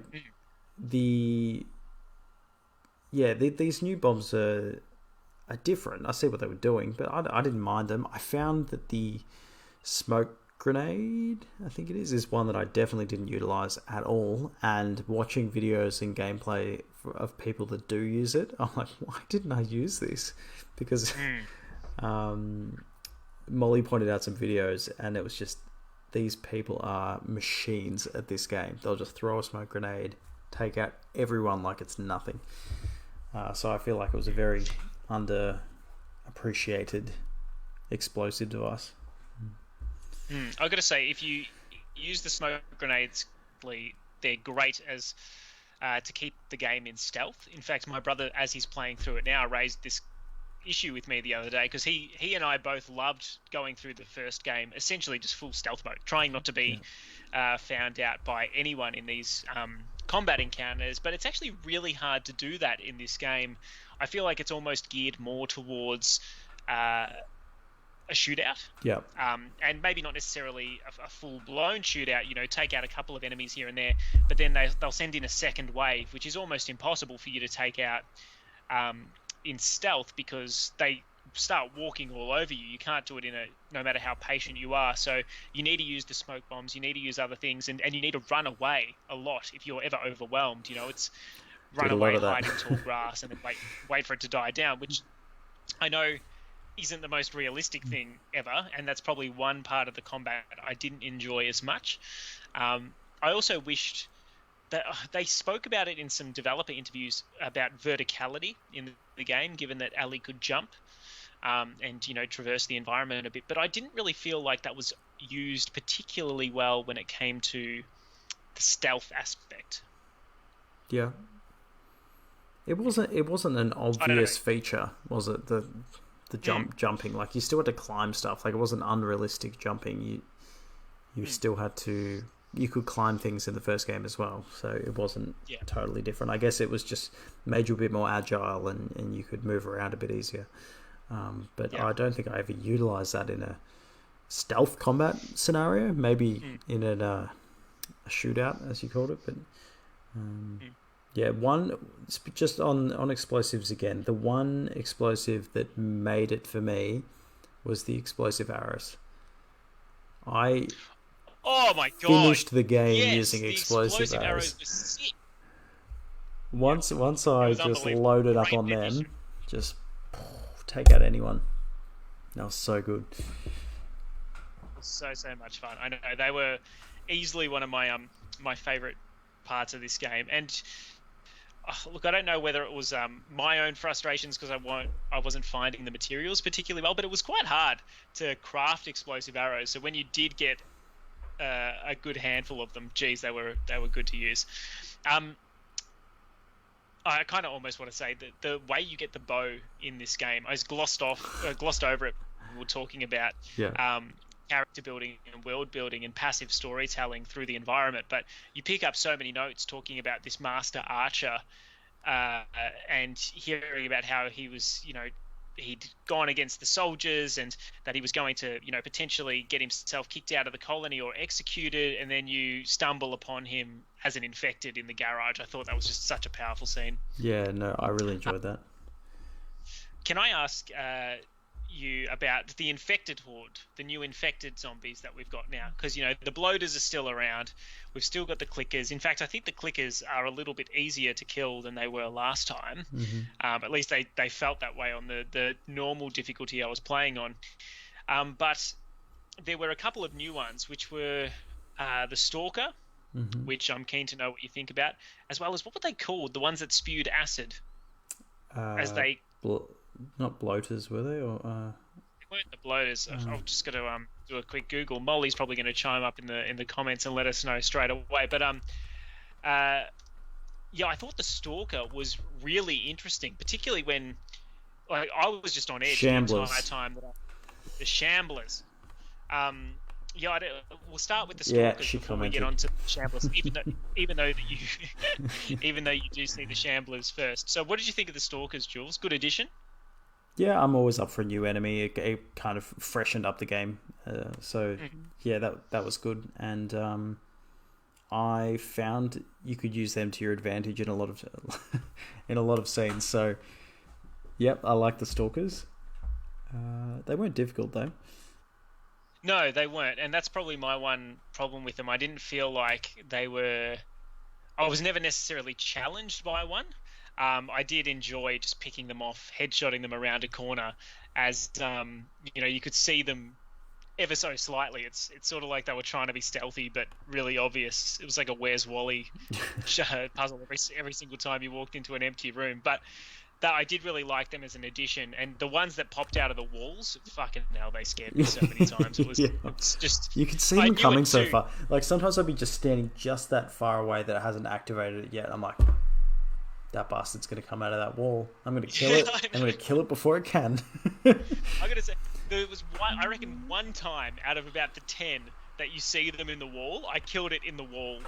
these new bombs are different. I see what they were doing, but I didn't mind them. I found that the smoke grenade, I think it is one that I definitely didn't utilize at all. And watching videos and gameplay of people that do use it, I'm like, why didn't I use this? Because Molly pointed out some videos, and it was just, these people are machines at this game. They'll just throw a smoke grenade, take out everyone like it's nothing. So I feel like it was a very underappreciated explosive device. I've got to say, if you use the smoke grenades, they're great as to keep the game in stealth. In fact, my brother, as he's playing through it now, raised this issue with me the other day, because he and I both loved going through the first game essentially just full stealth mode, trying not to be found out by anyone in these combat encounters. But it's actually really hard to do that in this game. I feel like it's almost geared more towards a shootout, and maybe not necessarily a full-blown shootout, take out a couple of enemies here and there, but then they'll send in a second wave, which is almost impossible for you to take out in stealth, because they start walking all over you. You can't do it no matter how patient you are. So you need to use the smoke bombs, you need to use other things, and you need to run away a lot if you're ever overwhelmed. It's run away, hide in tall grass, and then wait for it to die down, which I know isn't the most realistic thing ever, and that's probably one part of the combat I didn't enjoy as much. I also wished that they spoke about it in some developer interviews about verticality in the game, given that Ali could jump and traverse the environment a bit, but I didn't really feel like that was used particularly well when it came to the stealth aspect. It wasn't an I don't know. obvious feature, was it? The jumping, like you still had to climb stuff. Like it wasn't unrealistic jumping. You still had to. You could climb things in the first game as well, so it wasn't totally different. I guess it was just made you a bit more agile and you could move around a bit easier. But I don't think I ever utilised that in a stealth combat scenario. Maybe in a shootout, as you called it. But just on explosives again. The one explosive that made it for me was the explosive arrows. Oh my god! Finished the game using the explosive arrows. were sick. Once I just loaded up on them, addition. just take out anyone. That was so good. It was so much fun. I know they were easily one of my favorite parts of this game. And look, I don't know whether it was my own frustrations because I wasn't finding the materials particularly well, but it was quite hard to craft explosive arrows. So when you did get a good handful of them, geez, they were good to use. I kind of almost want to say that the way you get the bow in this game, I glossed over it. We were talking about character building and world building and passive storytelling through the environment, but you pick up so many notes talking about this master archer and hearing about how he was, he'd gone against the soldiers and that he was going to, potentially get himself kicked out of the colony or executed, and then you stumble upon him as an infected in the garage. I thought that was just such a powerful scene. Yeah, no, I really enjoyed that. Can I ask you about the infected horde, the new infected zombies that we've got now? Because, the bloaters are still around. We've still got the clickers. In fact, I think the clickers are a little bit easier to kill than they were last time. Mm-hmm. At least they felt that way on the normal difficulty I was playing on. But there were a couple of new ones, which were the Stalker, mm-hmm. which I'm keen to know what you think about, as well as, what were they called? The ones that spewed acid. Not bloaters, were they? Or they weren't the bloaters. I'm just going to do a quick Google. Molly's probably going to chime up in the comments and let us know straight away. But I thought the Stalker was really interesting, particularly when I was just on edge the entire time. The Shamblers. We'll start with the Stalkers before we get on to the Shamblers. even though you do see the Shamblers first. So, what did you think of the Stalkers, Jules? Good addition. Yeah, I'm always up for a new enemy. It kind of freshened up the game. That was good. And I found you could use them to your advantage in a lot of scenes. So, yep, I like the Stalkers. They weren't difficult though. No, they weren't, and that's probably my one problem with them. I didn't feel like they were. I was never necessarily challenged by one. I did enjoy just picking them off, headshotting them around a corner, as you could see them ever so slightly. It's sort of like they were trying to be stealthy, but really obvious. It was like a Where's Wally puzzle every single time you walked into an empty room. But that I did really like them as an addition, and the ones that popped out of the walls, fucking hell, they scared me so many times. It was it's just you could see them coming so far. Like sometimes I'd be just standing just that far away that it hasn't activated it yet. I'm like, that bastard's going to come out of that wall. I'm going to kill it. I'm going to kill it before it can. I got to say, there was I reckon one time out of about the 10 that you see them in the wall, I killed it in the wall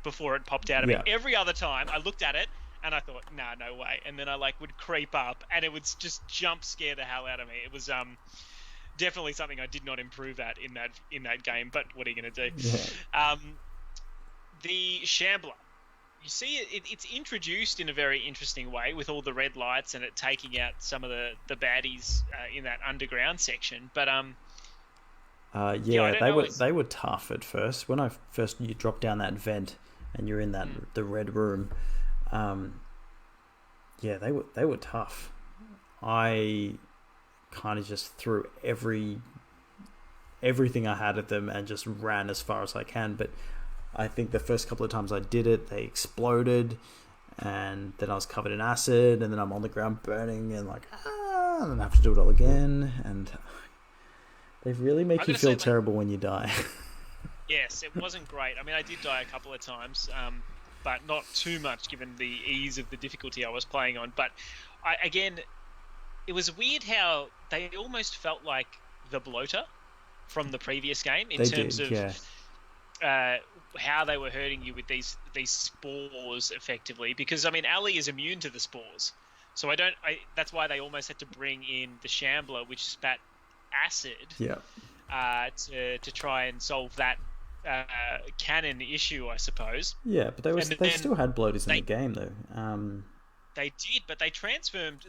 before it popped out of me. Every other time, I looked at it and I thought, nah, no way. And then I would creep up and it would just jump scare the hell out of me. It was definitely something I did not improve at in that game. But what are you going to do? Yeah. The Shambler. You see, it's introduced in a very interesting way with all the red lights and it taking out some of the baddies in that underground section. But they were tough at first. When you drop down that vent and you're in the red room, they were tough. I kind of just threw everything I had at them and just ran as far as I can, but I think the first couple of times I did it, they exploded, and then I was covered in acid, and then I'm on the ground burning, and and then I have to do it all again, and they really make you feel terrible when you die. Yes, it wasn't great. I mean, I did die a couple of times. but not too much given the ease of the difficulty I was playing on. But again, it was weird how they almost felt like the bloater from the previous game in terms of how they were hurting you with these spores effectively. Because I mean, Ali is immune to the spores, so that's why they almost had to bring in the Shambler, which spat acid. Yeah. To try and solve that canon issue, I suppose. Yeah, but they still had bloaters in the game though. They did, but they transformed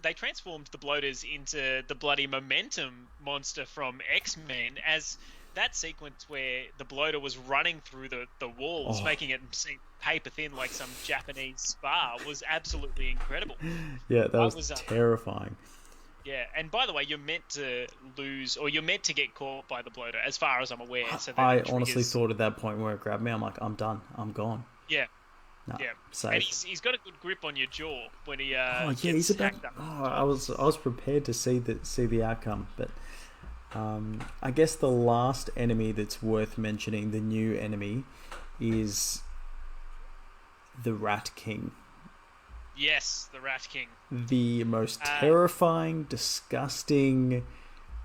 the bloaters into the bloody momentum monster from X-Men, as that sequence where the bloater was running through the walls, making it seem paper thin like some Japanese spar, was absolutely incredible. Yeah, that was terrifying. Yeah, and by the way, you're meant to lose, or you're meant to get caught by the bloater, as far as I'm aware. So I honestly thought at that point where it grabbed me, I'm like, I'm done, I'm gone. Yeah. No, yeah, safe. And he's got a good grip on your jaw when he he's about. I was prepared to see the outcome, but I guess the last enemy that's worth mentioning, the new enemy, is the Rat King. Yes, the Rat King. The most terrifying, disgusting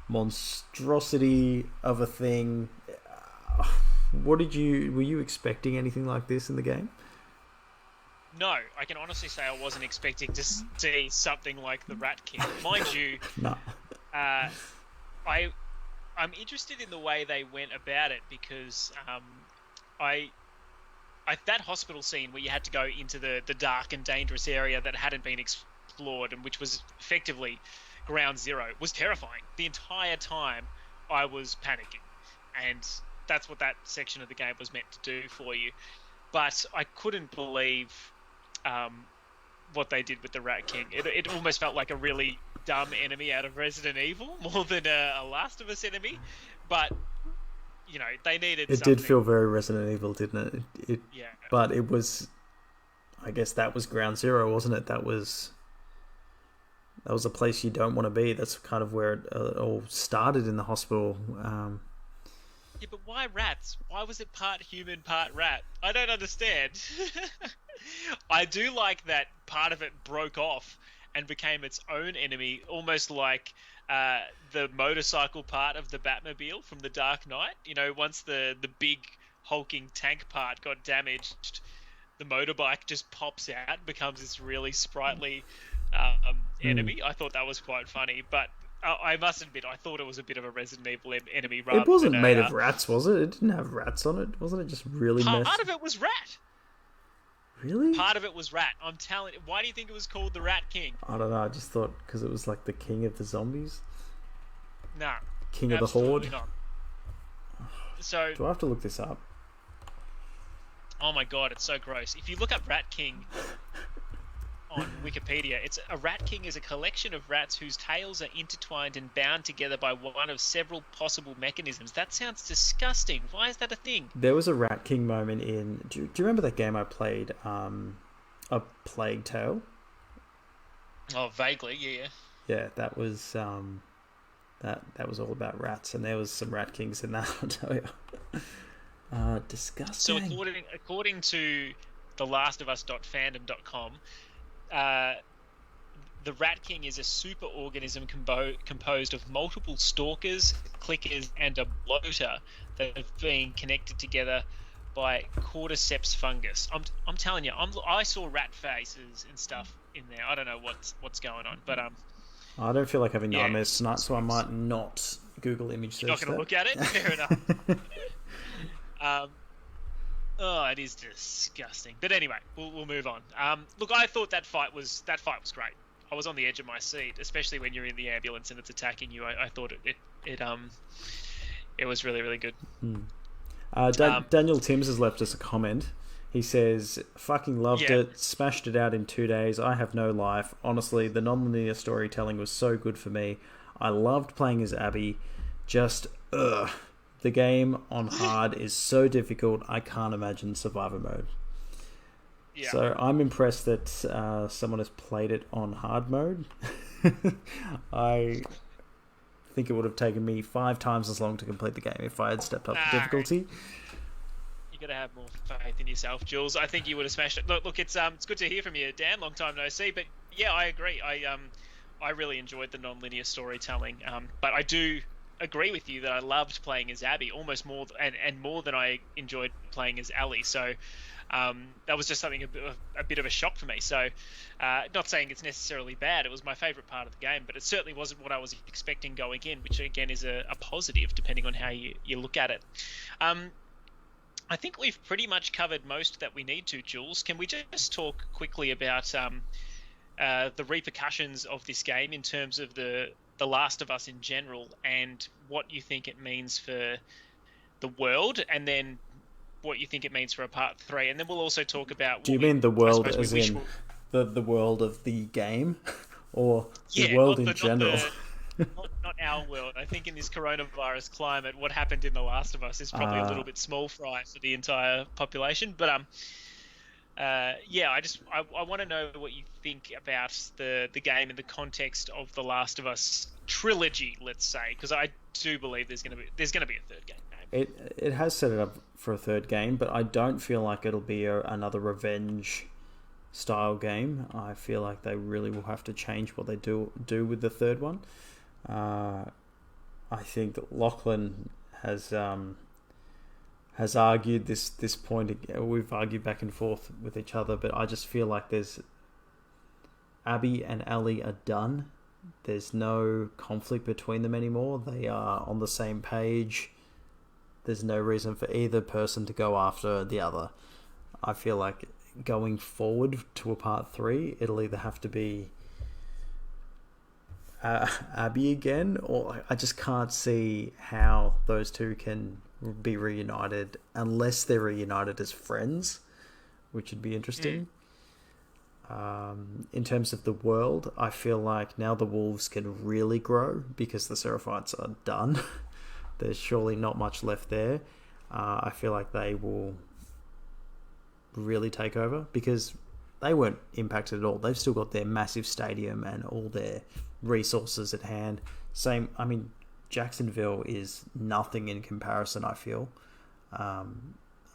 monstrosity of a thing. Were you expecting anything like this in the game? No, I can honestly say I wasn't expecting to see something like the Rat King. Mind you, no. I'm interested in the way they went about it, because that hospital scene where you had to go into the dark and dangerous area that hadn't been explored, and which was effectively ground zero, was terrifying. The entire time I was panicking, and that's what that section of the game was meant to do for you. But I couldn't believe what they did with the Rat King. It almost felt like a really dumb enemy out of Resident Evil more than a Last of Us enemy. But, you know, they needed something. It did feel very Resident Evil, didn't it? Yeah. But it was... I guess that was ground zero, wasn't it? That was a place you don't want to be. That's kind of where it all started, in the hospital. Yeah, but why rats? Why was it part human, part rat? I don't understand. I do like that part of it broke off and became its own enemy, almost like the motorcycle part of the Batmobile from The Dark Knight. You know, once the big hulking tank part got damaged, the motorbike just pops out, becomes this really sprightly enemy. I thought that was quite funny, but I must admit, I thought it was a bit of a Resident Evil enemy. It wasn't made of rats, was it? It didn't have rats on it. Wasn't it just really messy? Part of it was rat. Really? Part of it was rat. I'm telling you. Why do you think it was called the Rat King? I don't know. I just thought because it was like the king of the zombies. Nah. King of the horde. Not. So. Do I have to look this up? Oh my god, it's so gross. If you look up Rat King on Wikipedia, a Rat King is a collection of rats whose tails are intertwined and bound together by one of several possible mechanisms. That sounds disgusting. Why is that a thing? There was a Rat King moment in... Do you remember that game I played, A Plague Tale? Oh, vaguely, yeah. Yeah, that was that was all about rats, and there was some Rat Kings in that, I'll tell you. Disgusting. So according to thelastofus.fandom.com, the Rat King is a superorganism composed of multiple stalkers, clickers, and a bloater that have been connected together by cordyceps fungus. I'm telling you, I saw rat faces and stuff in there. I don't know what's going on, but I don't feel like having nightmares tonight, so I might not Google image search. You're not going to look at it? Fair enough. Oh, it is disgusting. But anyway, we'll move on. Look, I thought that fight was great. I was on the edge of my seat, especially when you're in the ambulance and it's attacking you. I thought it was really, really good. Daniel Timms has left us a comment. He says, "Fucking loved it. Smashed it out in 2 days. I have no life. Honestly, the non-linear storytelling was so good for me. I loved playing as Abby. Just the game on hard is so difficult, I can't imagine survivor mode." Yeah. So I'm impressed that someone has played it on hard mode. I think it would have taken me 5 times as long to complete the game if I had stepped up the difficulty. You got to have more faith in yourself, Jules. I think you would have smashed it. Look, it's good to hear from you, Dan. Long time no see. But yeah, I agree. I really enjoyed the non-linear storytelling. But I do agree with you that I loved playing as Abby almost more and more than I enjoyed playing as Ellie. So that was just something a bit of a shock for me. So not saying it's necessarily bad. It was my favourite part of the game, but it certainly wasn't what I was expecting going in, which again is a positive depending on how you look at it. I think we've pretty much covered most that we need to, Jules. Can we just talk quickly about the repercussions of this game in terms of the Last of Us in general and what you think it means for the world, and then what you think it means for a part 3, and then we'll also talk about... Do you mean the world as in the world of the game, or the world in general? Not our world. I think in this coronavirus climate, what happened in The Last of Us is probably a little bit small fry for the entire population. But I want to know what you think about the game in the context of the Last of Us trilogy, let's say, because I do believe there's going to be a third game. It has set it up for a third game, but I don't feel like it'll be another revenge style game. I feel like they really will have to change what they do with the third one. I think that Lachlan has argued this point. We've argued back and forth with each other, but I just feel like Abby and Ellie are done. There's no conflict between them anymore. They are on the same page. There's no reason for either person to go after the other. I feel like going forward to a part 3, it'll either have to be Abby again, or I just can't see how those two can be reunited unless they're reunited as friends, which would be interesting. In terms of the world, I feel like now the wolves can really grow because the Seraphites are done. There's surely not much left there. I feel like they will really take over because they weren't impacted at all. They've still got their massive stadium and all their resources at hand. Jacksonville is nothing in comparison, I feel.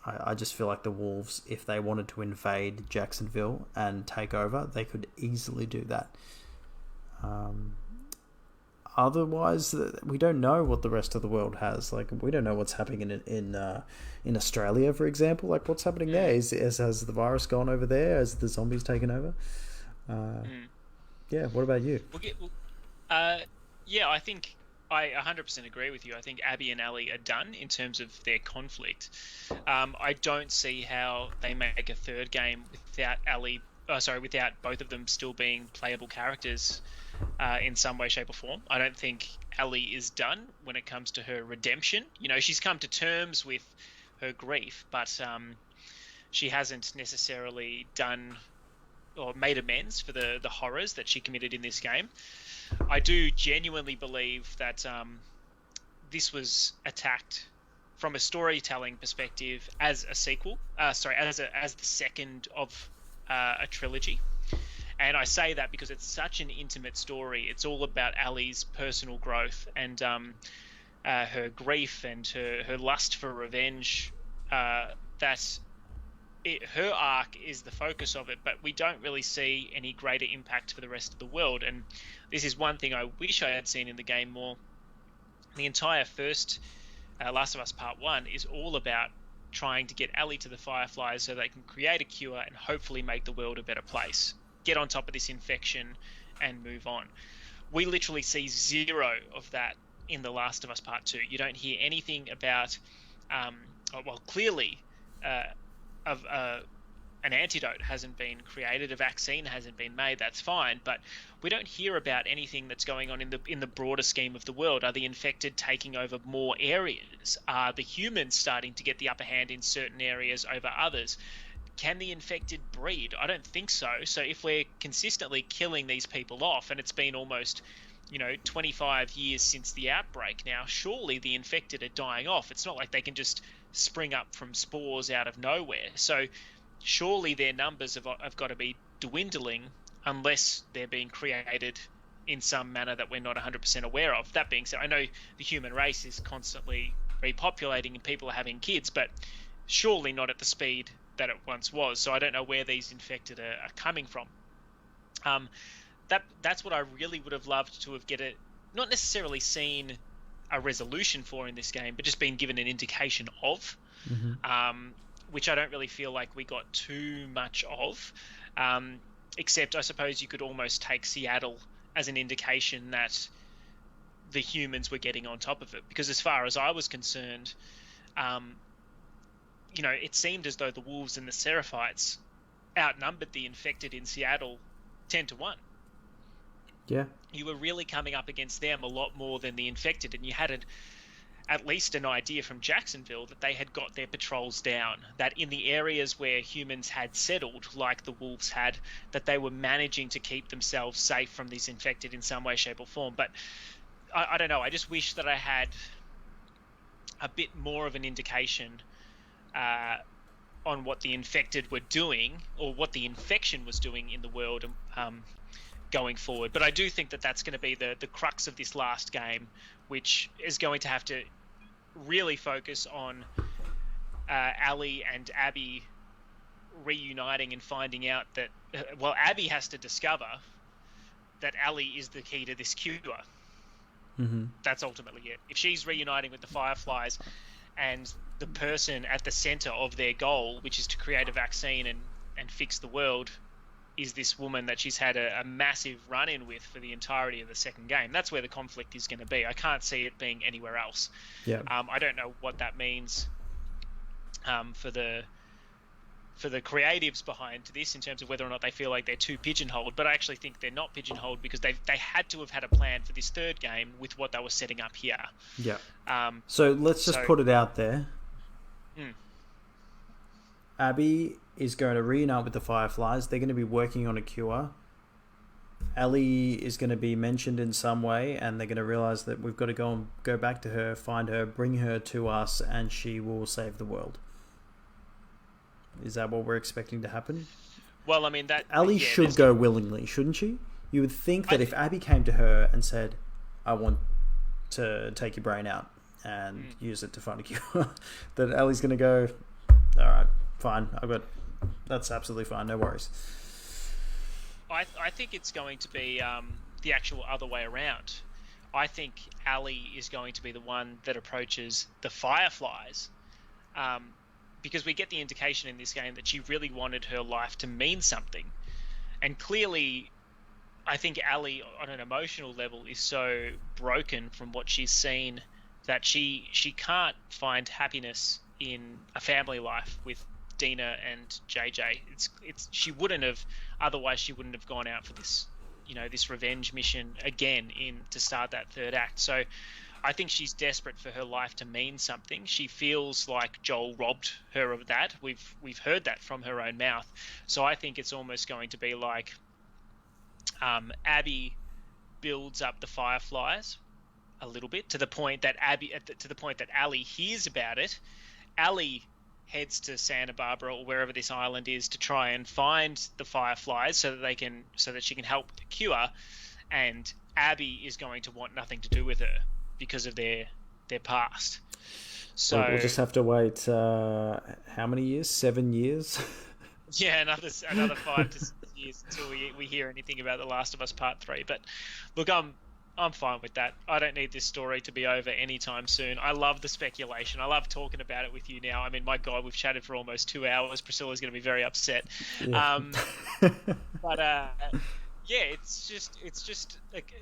I just feel like the Wolves, if they wanted to invade Jacksonville and take over, they could easily do that. Otherwise, we don't know what the rest of the world has. Like, we don't know what's happening in Australia, for example. Like, what's happening there? Has the virus gone over there? Has the zombies taken over? Yeah. What about you? I think I 100% agree with you. I think Abby and Ellie are done in terms of their conflict. I don't see how they make a third game without both of them still being playable characters in some way, shape, or form. I don't think Ellie is done when it comes to her redemption. You know, she's come to terms with her grief, but she hasn't necessarily done or made amends for the horrors that she committed in this game. I do genuinely believe that this was attacked from a storytelling perspective as a sequel. As the second of a trilogy. And I say that because it's such an intimate story. It's all about Ellie's personal growth and her grief and her lust for revenge. Her arc is the focus of it, but we don't really see any greater impact for the rest of the world. And this is one thing I wish I had seen in the game more. The entire first Last of Us Part 1 is all about trying to get Ellie to the Fireflies so they can create a cure and hopefully make the world a better place. Get on top of this infection and move on. We literally see zero of that in The Last of Us Part 2. You don't hear anything about, clearly an antidote hasn't been created, a vaccine hasn't been made, that's fine, but we don't hear about anything that's going on in the broader scheme of the world. Are the infected taking over more areas? Are the humans starting to get the upper hand in certain areas over others? Can the infected breed? I don't think so. So if we're consistently killing these people off, and it's been almost 25 years since the outbreak now, surely the infected are dying off. It's not like they can just spring up from spores out of nowhere. So surely their numbers have got to be dwindling unless they're being created in some manner that we're not 100% aware of. That being said, I know the human race is constantly repopulating and people are having kids, but surely not at the speed that it once was. So I don't know where these infected are coming from. That's what I really would have loved to have not necessarily seen a resolution for in this game, but just been given an indication of, which I don't really feel like we got too much of, except I suppose you could almost take Seattle as an indication that the humans were getting on top of it, because as far as I was concerned, it seemed as though the wolves and the Seraphites outnumbered the infected in Seattle 10-1. Yeah. You were really coming up against them a lot more than the infected, and you had at least an idea from Jacksonville that they had got their patrols down, that in the areas where humans had settled, like the wolves had, that they were managing to keep themselves safe from these infected in some way, shape or form. But I don't know, I just wish that I had a bit more of an indication on what the infected were doing, or what the infection was doing in the world going forward. But I do think that that's going to be the crux of this last game, which is going to have to really focus on Allie and Abby reuniting and finding out that, Abby has to discover that Allie is the key to this cure. That's ultimately it. If she's reuniting with the Fireflies, and the person at the center of their goal, which is to create a vaccine and fix the world, is this woman that she's had a massive run-in with for the entirety of the second game, that's where the conflict is going to be. I can't see it being anywhere else. Yeah. I don't know what that means for the creatives behind this, in terms of whether or not they feel like they're too pigeonholed, but I actually think they're not pigeonholed, because they had to have had a plan for this third game with what they were setting up here. Yeah. So let's just put it out there. Abby is going to reunite with the Fireflies. They're going to be working on a cure. Ellie is going to be mentioned in some way, and they're going to realize that we've got to go back to her, find her, bring her to us, and she will save the world. Is that what we're expecting to happen? Well, I mean, Ellie should go willingly, shouldn't she? You would think that if Abby came to her and said, I want to take your brain out and use it to find a cure, that Ellie's going to go, all right, fine, that's absolutely fine, no worries. I think it's going to be the actual other way around. I think Allie is going to be the one that approaches the Fireflies, because we get the indication in this game that she really wanted her life to mean something. And clearly, I think Allie, on an emotional level, is so broken from what she's seen that she can't find happiness in a family life with Dina and JJ. She wouldn't have, otherwise she wouldn't have gone out for this, this revenge mission again to start that third act. So I think she's desperate for her life to mean something. She feels like Joel robbed her of that. We've heard that from her own mouth. So I think it's almost going to be like Abby builds up the Fireflies a little bit to the point that Allie hears about it. Allie heads to Santa Barbara or wherever this island is to try and find the Fireflies so that she can help with the cure, and Abby is going to want nothing to do with her because of their past. So we'll just have to wait how many years? 7 years? Yeah, another 5 to 6 years until we hear anything about The Last of Us Part 3. But look, I'm fine with that. I don't need this story to be over anytime soon. I love the speculation. I love talking about it with you now. I mean, my God, we've chatted for almost 2 hours. Priscilla's going to be very upset. Yeah. Yeah, it's just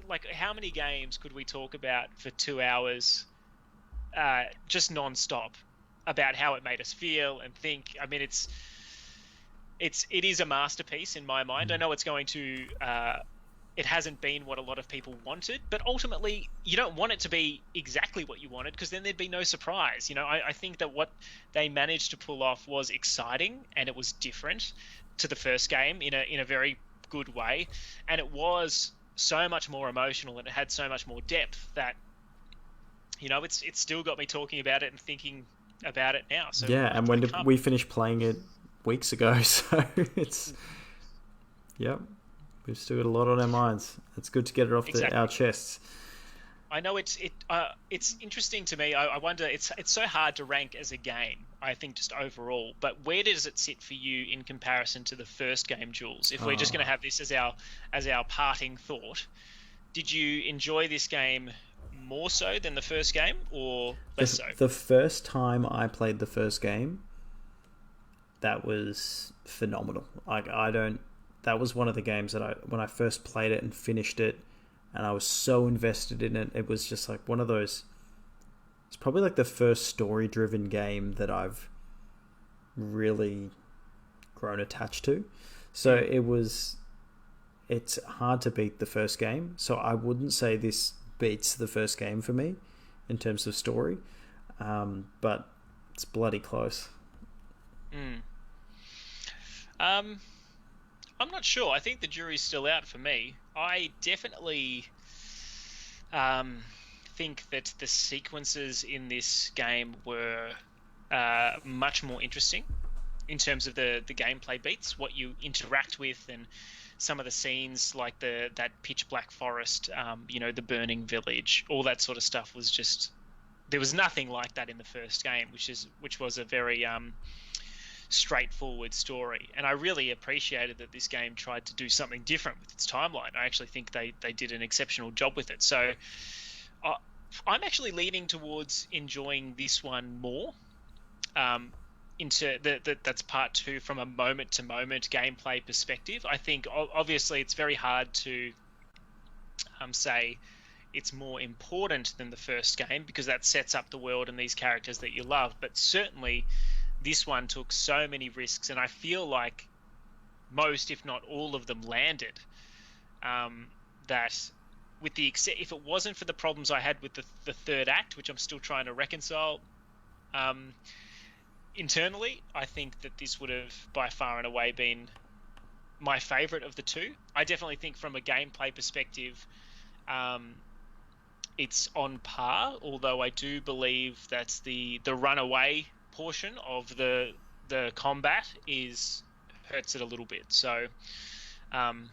like how many games could we talk about for 2 hours, just non-stop, about how it made us feel and think? I mean, it is a masterpiece in my mind. I know it's going to. It hasn't been what a lot of people wanted, but ultimately you don't want it to be exactly what you wanted, because then there'd be no surprise. I think that what they managed to pull off was exciting, and it was different to the first game in a very good way, and it was so much more emotional and it had so much more depth that it's still got me talking about it and thinking about it now. So yeah, and when we finished playing it weeks ago, so it's yep. We've still got a lot on our minds. It's good to get it off our chests. I know it's interesting to me. I wonder, it's so hard to rank as a game, I think, just overall. But where does it sit for you in comparison to the first game, Jules? If we're just going to have this as our parting thought, did you enjoy this game more so than the first game, or less so? The first time I played the first game, that was phenomenal. I don't. That was one of the games that when I first played it and finished it, and I was so invested in it. It was just like one of those. It's probably like the first story-driven game that I've really grown attached to. So it's hard to beat the first game. So I wouldn't say this beats the first game for me in terms of story, but it's bloody close. I'm not sure. I think the jury's still out for me. I definitely think that the sequences in this game were much more interesting in terms of the gameplay beats, what you interact with, and some of the scenes like that pitch black forest, the burning village, all that sort of stuff was just, there was nothing like that in the first game, which was a very straightforward story. And I really appreciated that this game tried to do something different with its timeline. I actually think they did an exceptional job with it. So I'm actually leaning towards enjoying this one more. Into that's part two from a moment to moment gameplay perspective. I think obviously it's very hard to say it's more important than the first game, because that sets up the world and these characters that you love. But certainly this one took so many risks, and I feel like most, if not all of them, landed. That with the if it wasn't for the problems I had with the third act, which I'm still trying to reconcile internally, I think that this would have by far and away been my favorite of the two. I definitely think from a gameplay perspective, it's on par, although I do believe that the runaway portion of the combat hurts it a little bit. So I'm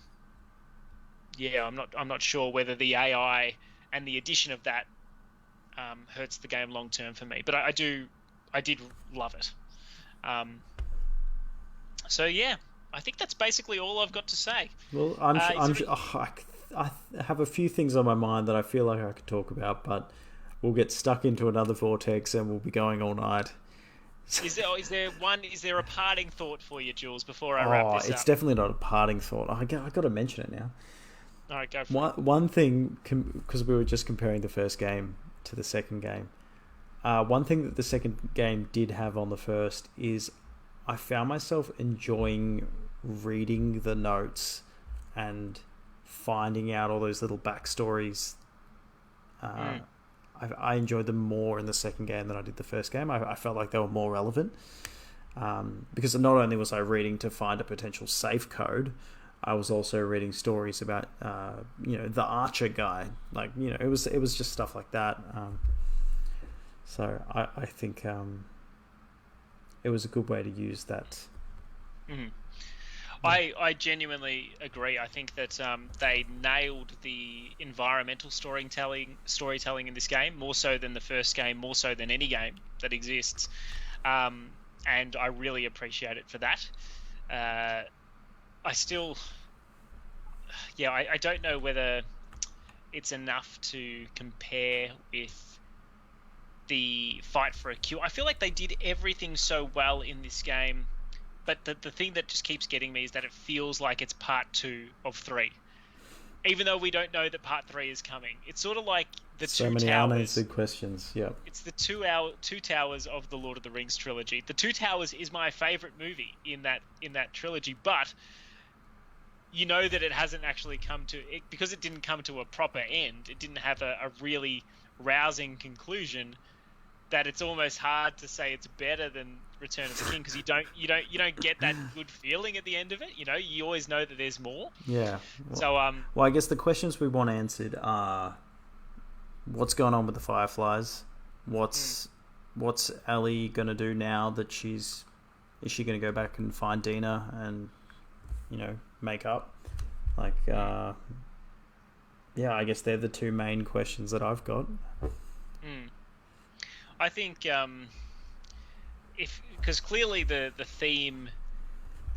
not sure whether the AI and the addition of that hurts the game long term for me, but I did love it. So yeah, I think that's basically all I've got to say. Well, I have a few things on my mind that I feel like I could talk about, but we'll get stuck into another vortex and we'll be going all night. Is there a parting thought for you, Jules, before I wrap this up? It's definitely not a parting thought. I got to mention it now. All right, go for it. One thing, because we were just comparing the first game to the second game. One thing that the second game did have on the first is I found myself enjoying reading the notes and finding out all those little backstories. I enjoyed them more in the second game than I did the first game. I felt like they were more relevant, because not only was I reading to find a potential safe code, I was also reading stories about the archer guy. Like, it was just stuff like that. So I think it was a good way to use that. Mm-hmm. I genuinely agree. I think that they nailed the environmental storytelling in this game, more so than the first game, more so than any game that exists. And I really appreciate it for that. I don't know whether it's enough to compare with the fight for a kill. I feel like they did everything so well in this game, but the thing that just keeps getting me is that it feels like it's part 2 of 3, even though we don't know that part 3 is coming. It's sort of like the so Two many Towers. unanswered questions. Yep. It's the Two Towers of the Lord of the Rings trilogy. The Two Towers is my favorite movie in that trilogy, but you know that it hasn't actually come to it, because it didn't come to a proper end. It didn't have a really rousing conclusion. That it's almost hard to say it's better than Return of the King, because you don't get that good feeling at the end of it. You always know that there's more. Yeah. Well, I guess the questions we want answered are: what's going on with the Fireflies? What's Ellie gonna do now that is she gonna go back and find Dina and make up? Like, yeah, I guess they're the two main questions that I've got. Mm. I think if because clearly the theme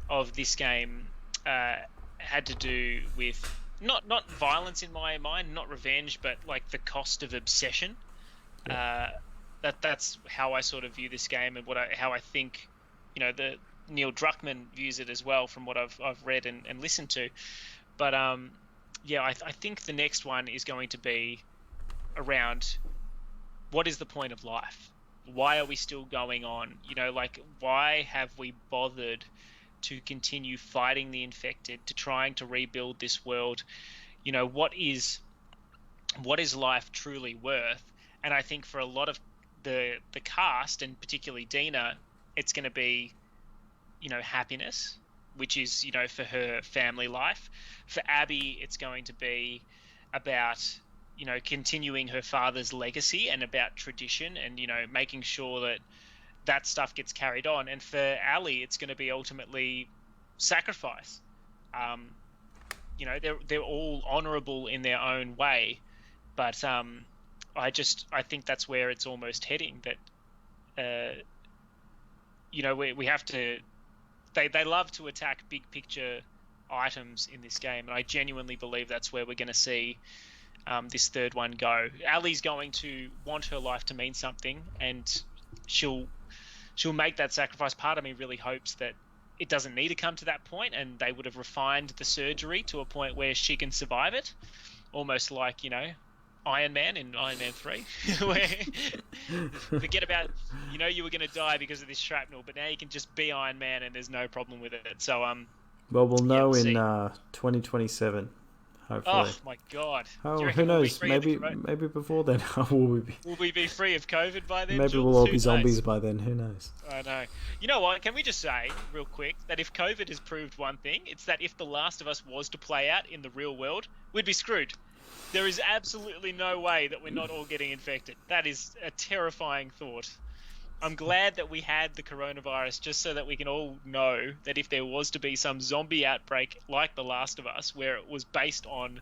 of this game had to do with not violence in my mind, not revenge, but like the cost of obsession. Yeah. That's how I sort of view this game, and how I think, the Neil Druckmann views it as well, from what I've read and listened to. But yeah, I think the next one is going to be around what is the point of life? Why are we still going on? Like, why have we bothered to continue fighting the infected, to trying to rebuild this world? What is life truly worth? And I think for a lot of the cast, and particularly Dina, it's going to be, happiness, which is, for her family life. For Abby, it's going to be about, continuing her father's legacy and about tradition, and, making sure that stuff gets carried on. And for Ali, it's going to be ultimately sacrifice. They're all honorable in their own way, but I think that's where it's almost heading. That we have to. They love to attack big picture items in this game, and I genuinely believe that's where we're going to see this third one go. Ali's going to want her life to mean something, and she'll make that sacrifice. Part of me really hopes that it doesn't need to come to that point, and they would have refined the surgery to a point where she can survive it, almost like Iron Man in Iron Man 3, where forget about, you were going to die because of this shrapnel, but now you can just be Iron Man and there's no problem with it. So, well, we'll know we'll in 2027, hopefully. Oh my God! Oh, who knows? Maybe before then, will we be free of COVID by then? Maybe Jules? we'll all be zombies by then. Who knows? I know. You know what? Can we just say real quick that if COVID has proved one thing, it's that if The Last of Us was to play out in the real world, we'd be screwed. There is absolutely no way that we're not all getting infected. That is a terrifying thought. I'm glad that we had the coronavirus just so that we can all know that if there was to be some zombie outbreak like The Last of Us, where it was based on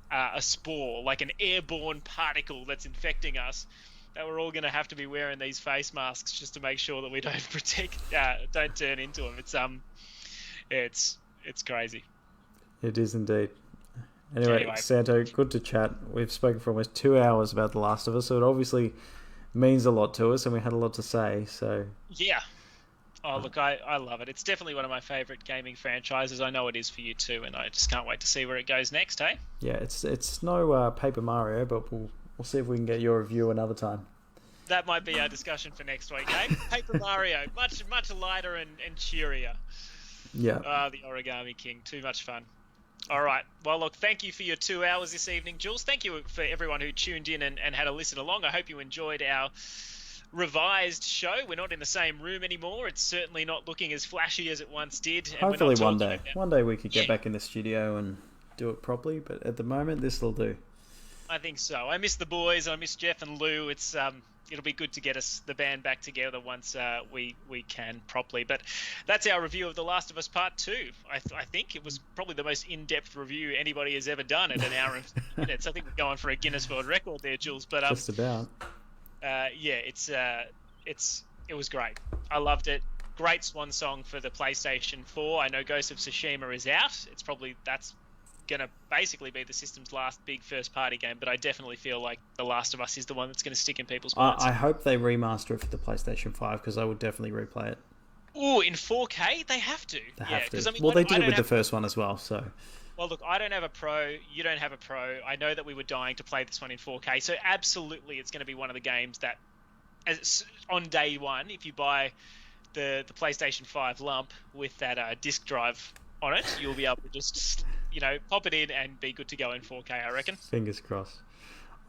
a spore, like an airborne particle that's infecting us, that we're all going to have to be wearing these face masks just to make sure that we don't turn into them. It's crazy. It is indeed. Anyway, Santo, good to chat. We've spoken for almost 2 hours about The Last of Us, so it obviously means a lot to us, and we had a lot to say. So yeah. Oh, look, I love it. It's definitely one of my favourite gaming franchises. I know it is for you too, and I just can't wait to see where it goes next, hey? Yeah, it's no Paper Mario, but we'll see if we can get your review another time. That might be our discussion for next week, eh? Paper Mario, much lighter and cheerier. Yeah. The Origami King, too much fun. All right. Well, look, thank you for your 2 hours this evening, Jules. Thank you for everyone who tuned in and had a listen along. I hope you enjoyed our revised show. We're not in the same room anymore. It's certainly not looking as flashy as it once did. And hopefully one day. One day we could get back in the studio and do it properly, but at the moment, this will do. I think so. I miss the boys. I miss Jeff and Lou. It'll be good to get the band back together once we can properly. But that's our review of The Last of Us Part 2. I think it was probably the most in-depth review anybody has ever done at an hour and 50 minutes. I think we're going for a Guinness World Record there, Jules. But just about. Yeah, it was great. I loved it. Great swan song for the PlayStation 4. I know Ghost of Tsushima is out. That's going to basically be the system's last big first-party game, but I definitely feel like The Last of Us is the one that's going to stick in people's minds. I hope they remaster it for the PlayStation 5, because I would definitely replay it. Oh, in 4K? They have to. They have to. Well, they did it with the first one as well, so... Well, look, I don't have a Pro. You don't have a Pro. I know that we were dying to play this one in 4K, so absolutely it's going to be one of the games that, on day one, if you buy the PlayStation 5 lump with that disc drive on it, you'll be able to just... pop it in and be good to go in 4K, I reckon. Fingers crossed.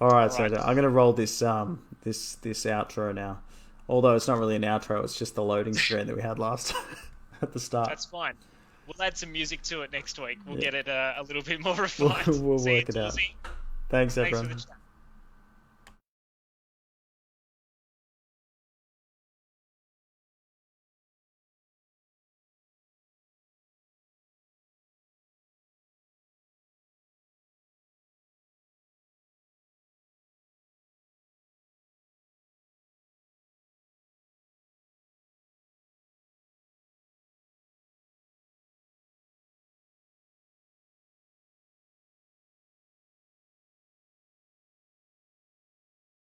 All right, so I'm going to roll this outro now. Although it's not really an outro, it's just the loading screen that we had last at the start. That's fine. We'll add some music to it next week. We'll get it a little bit more refined. We'll work it out. Thanks, everyone. Thanks for the chat.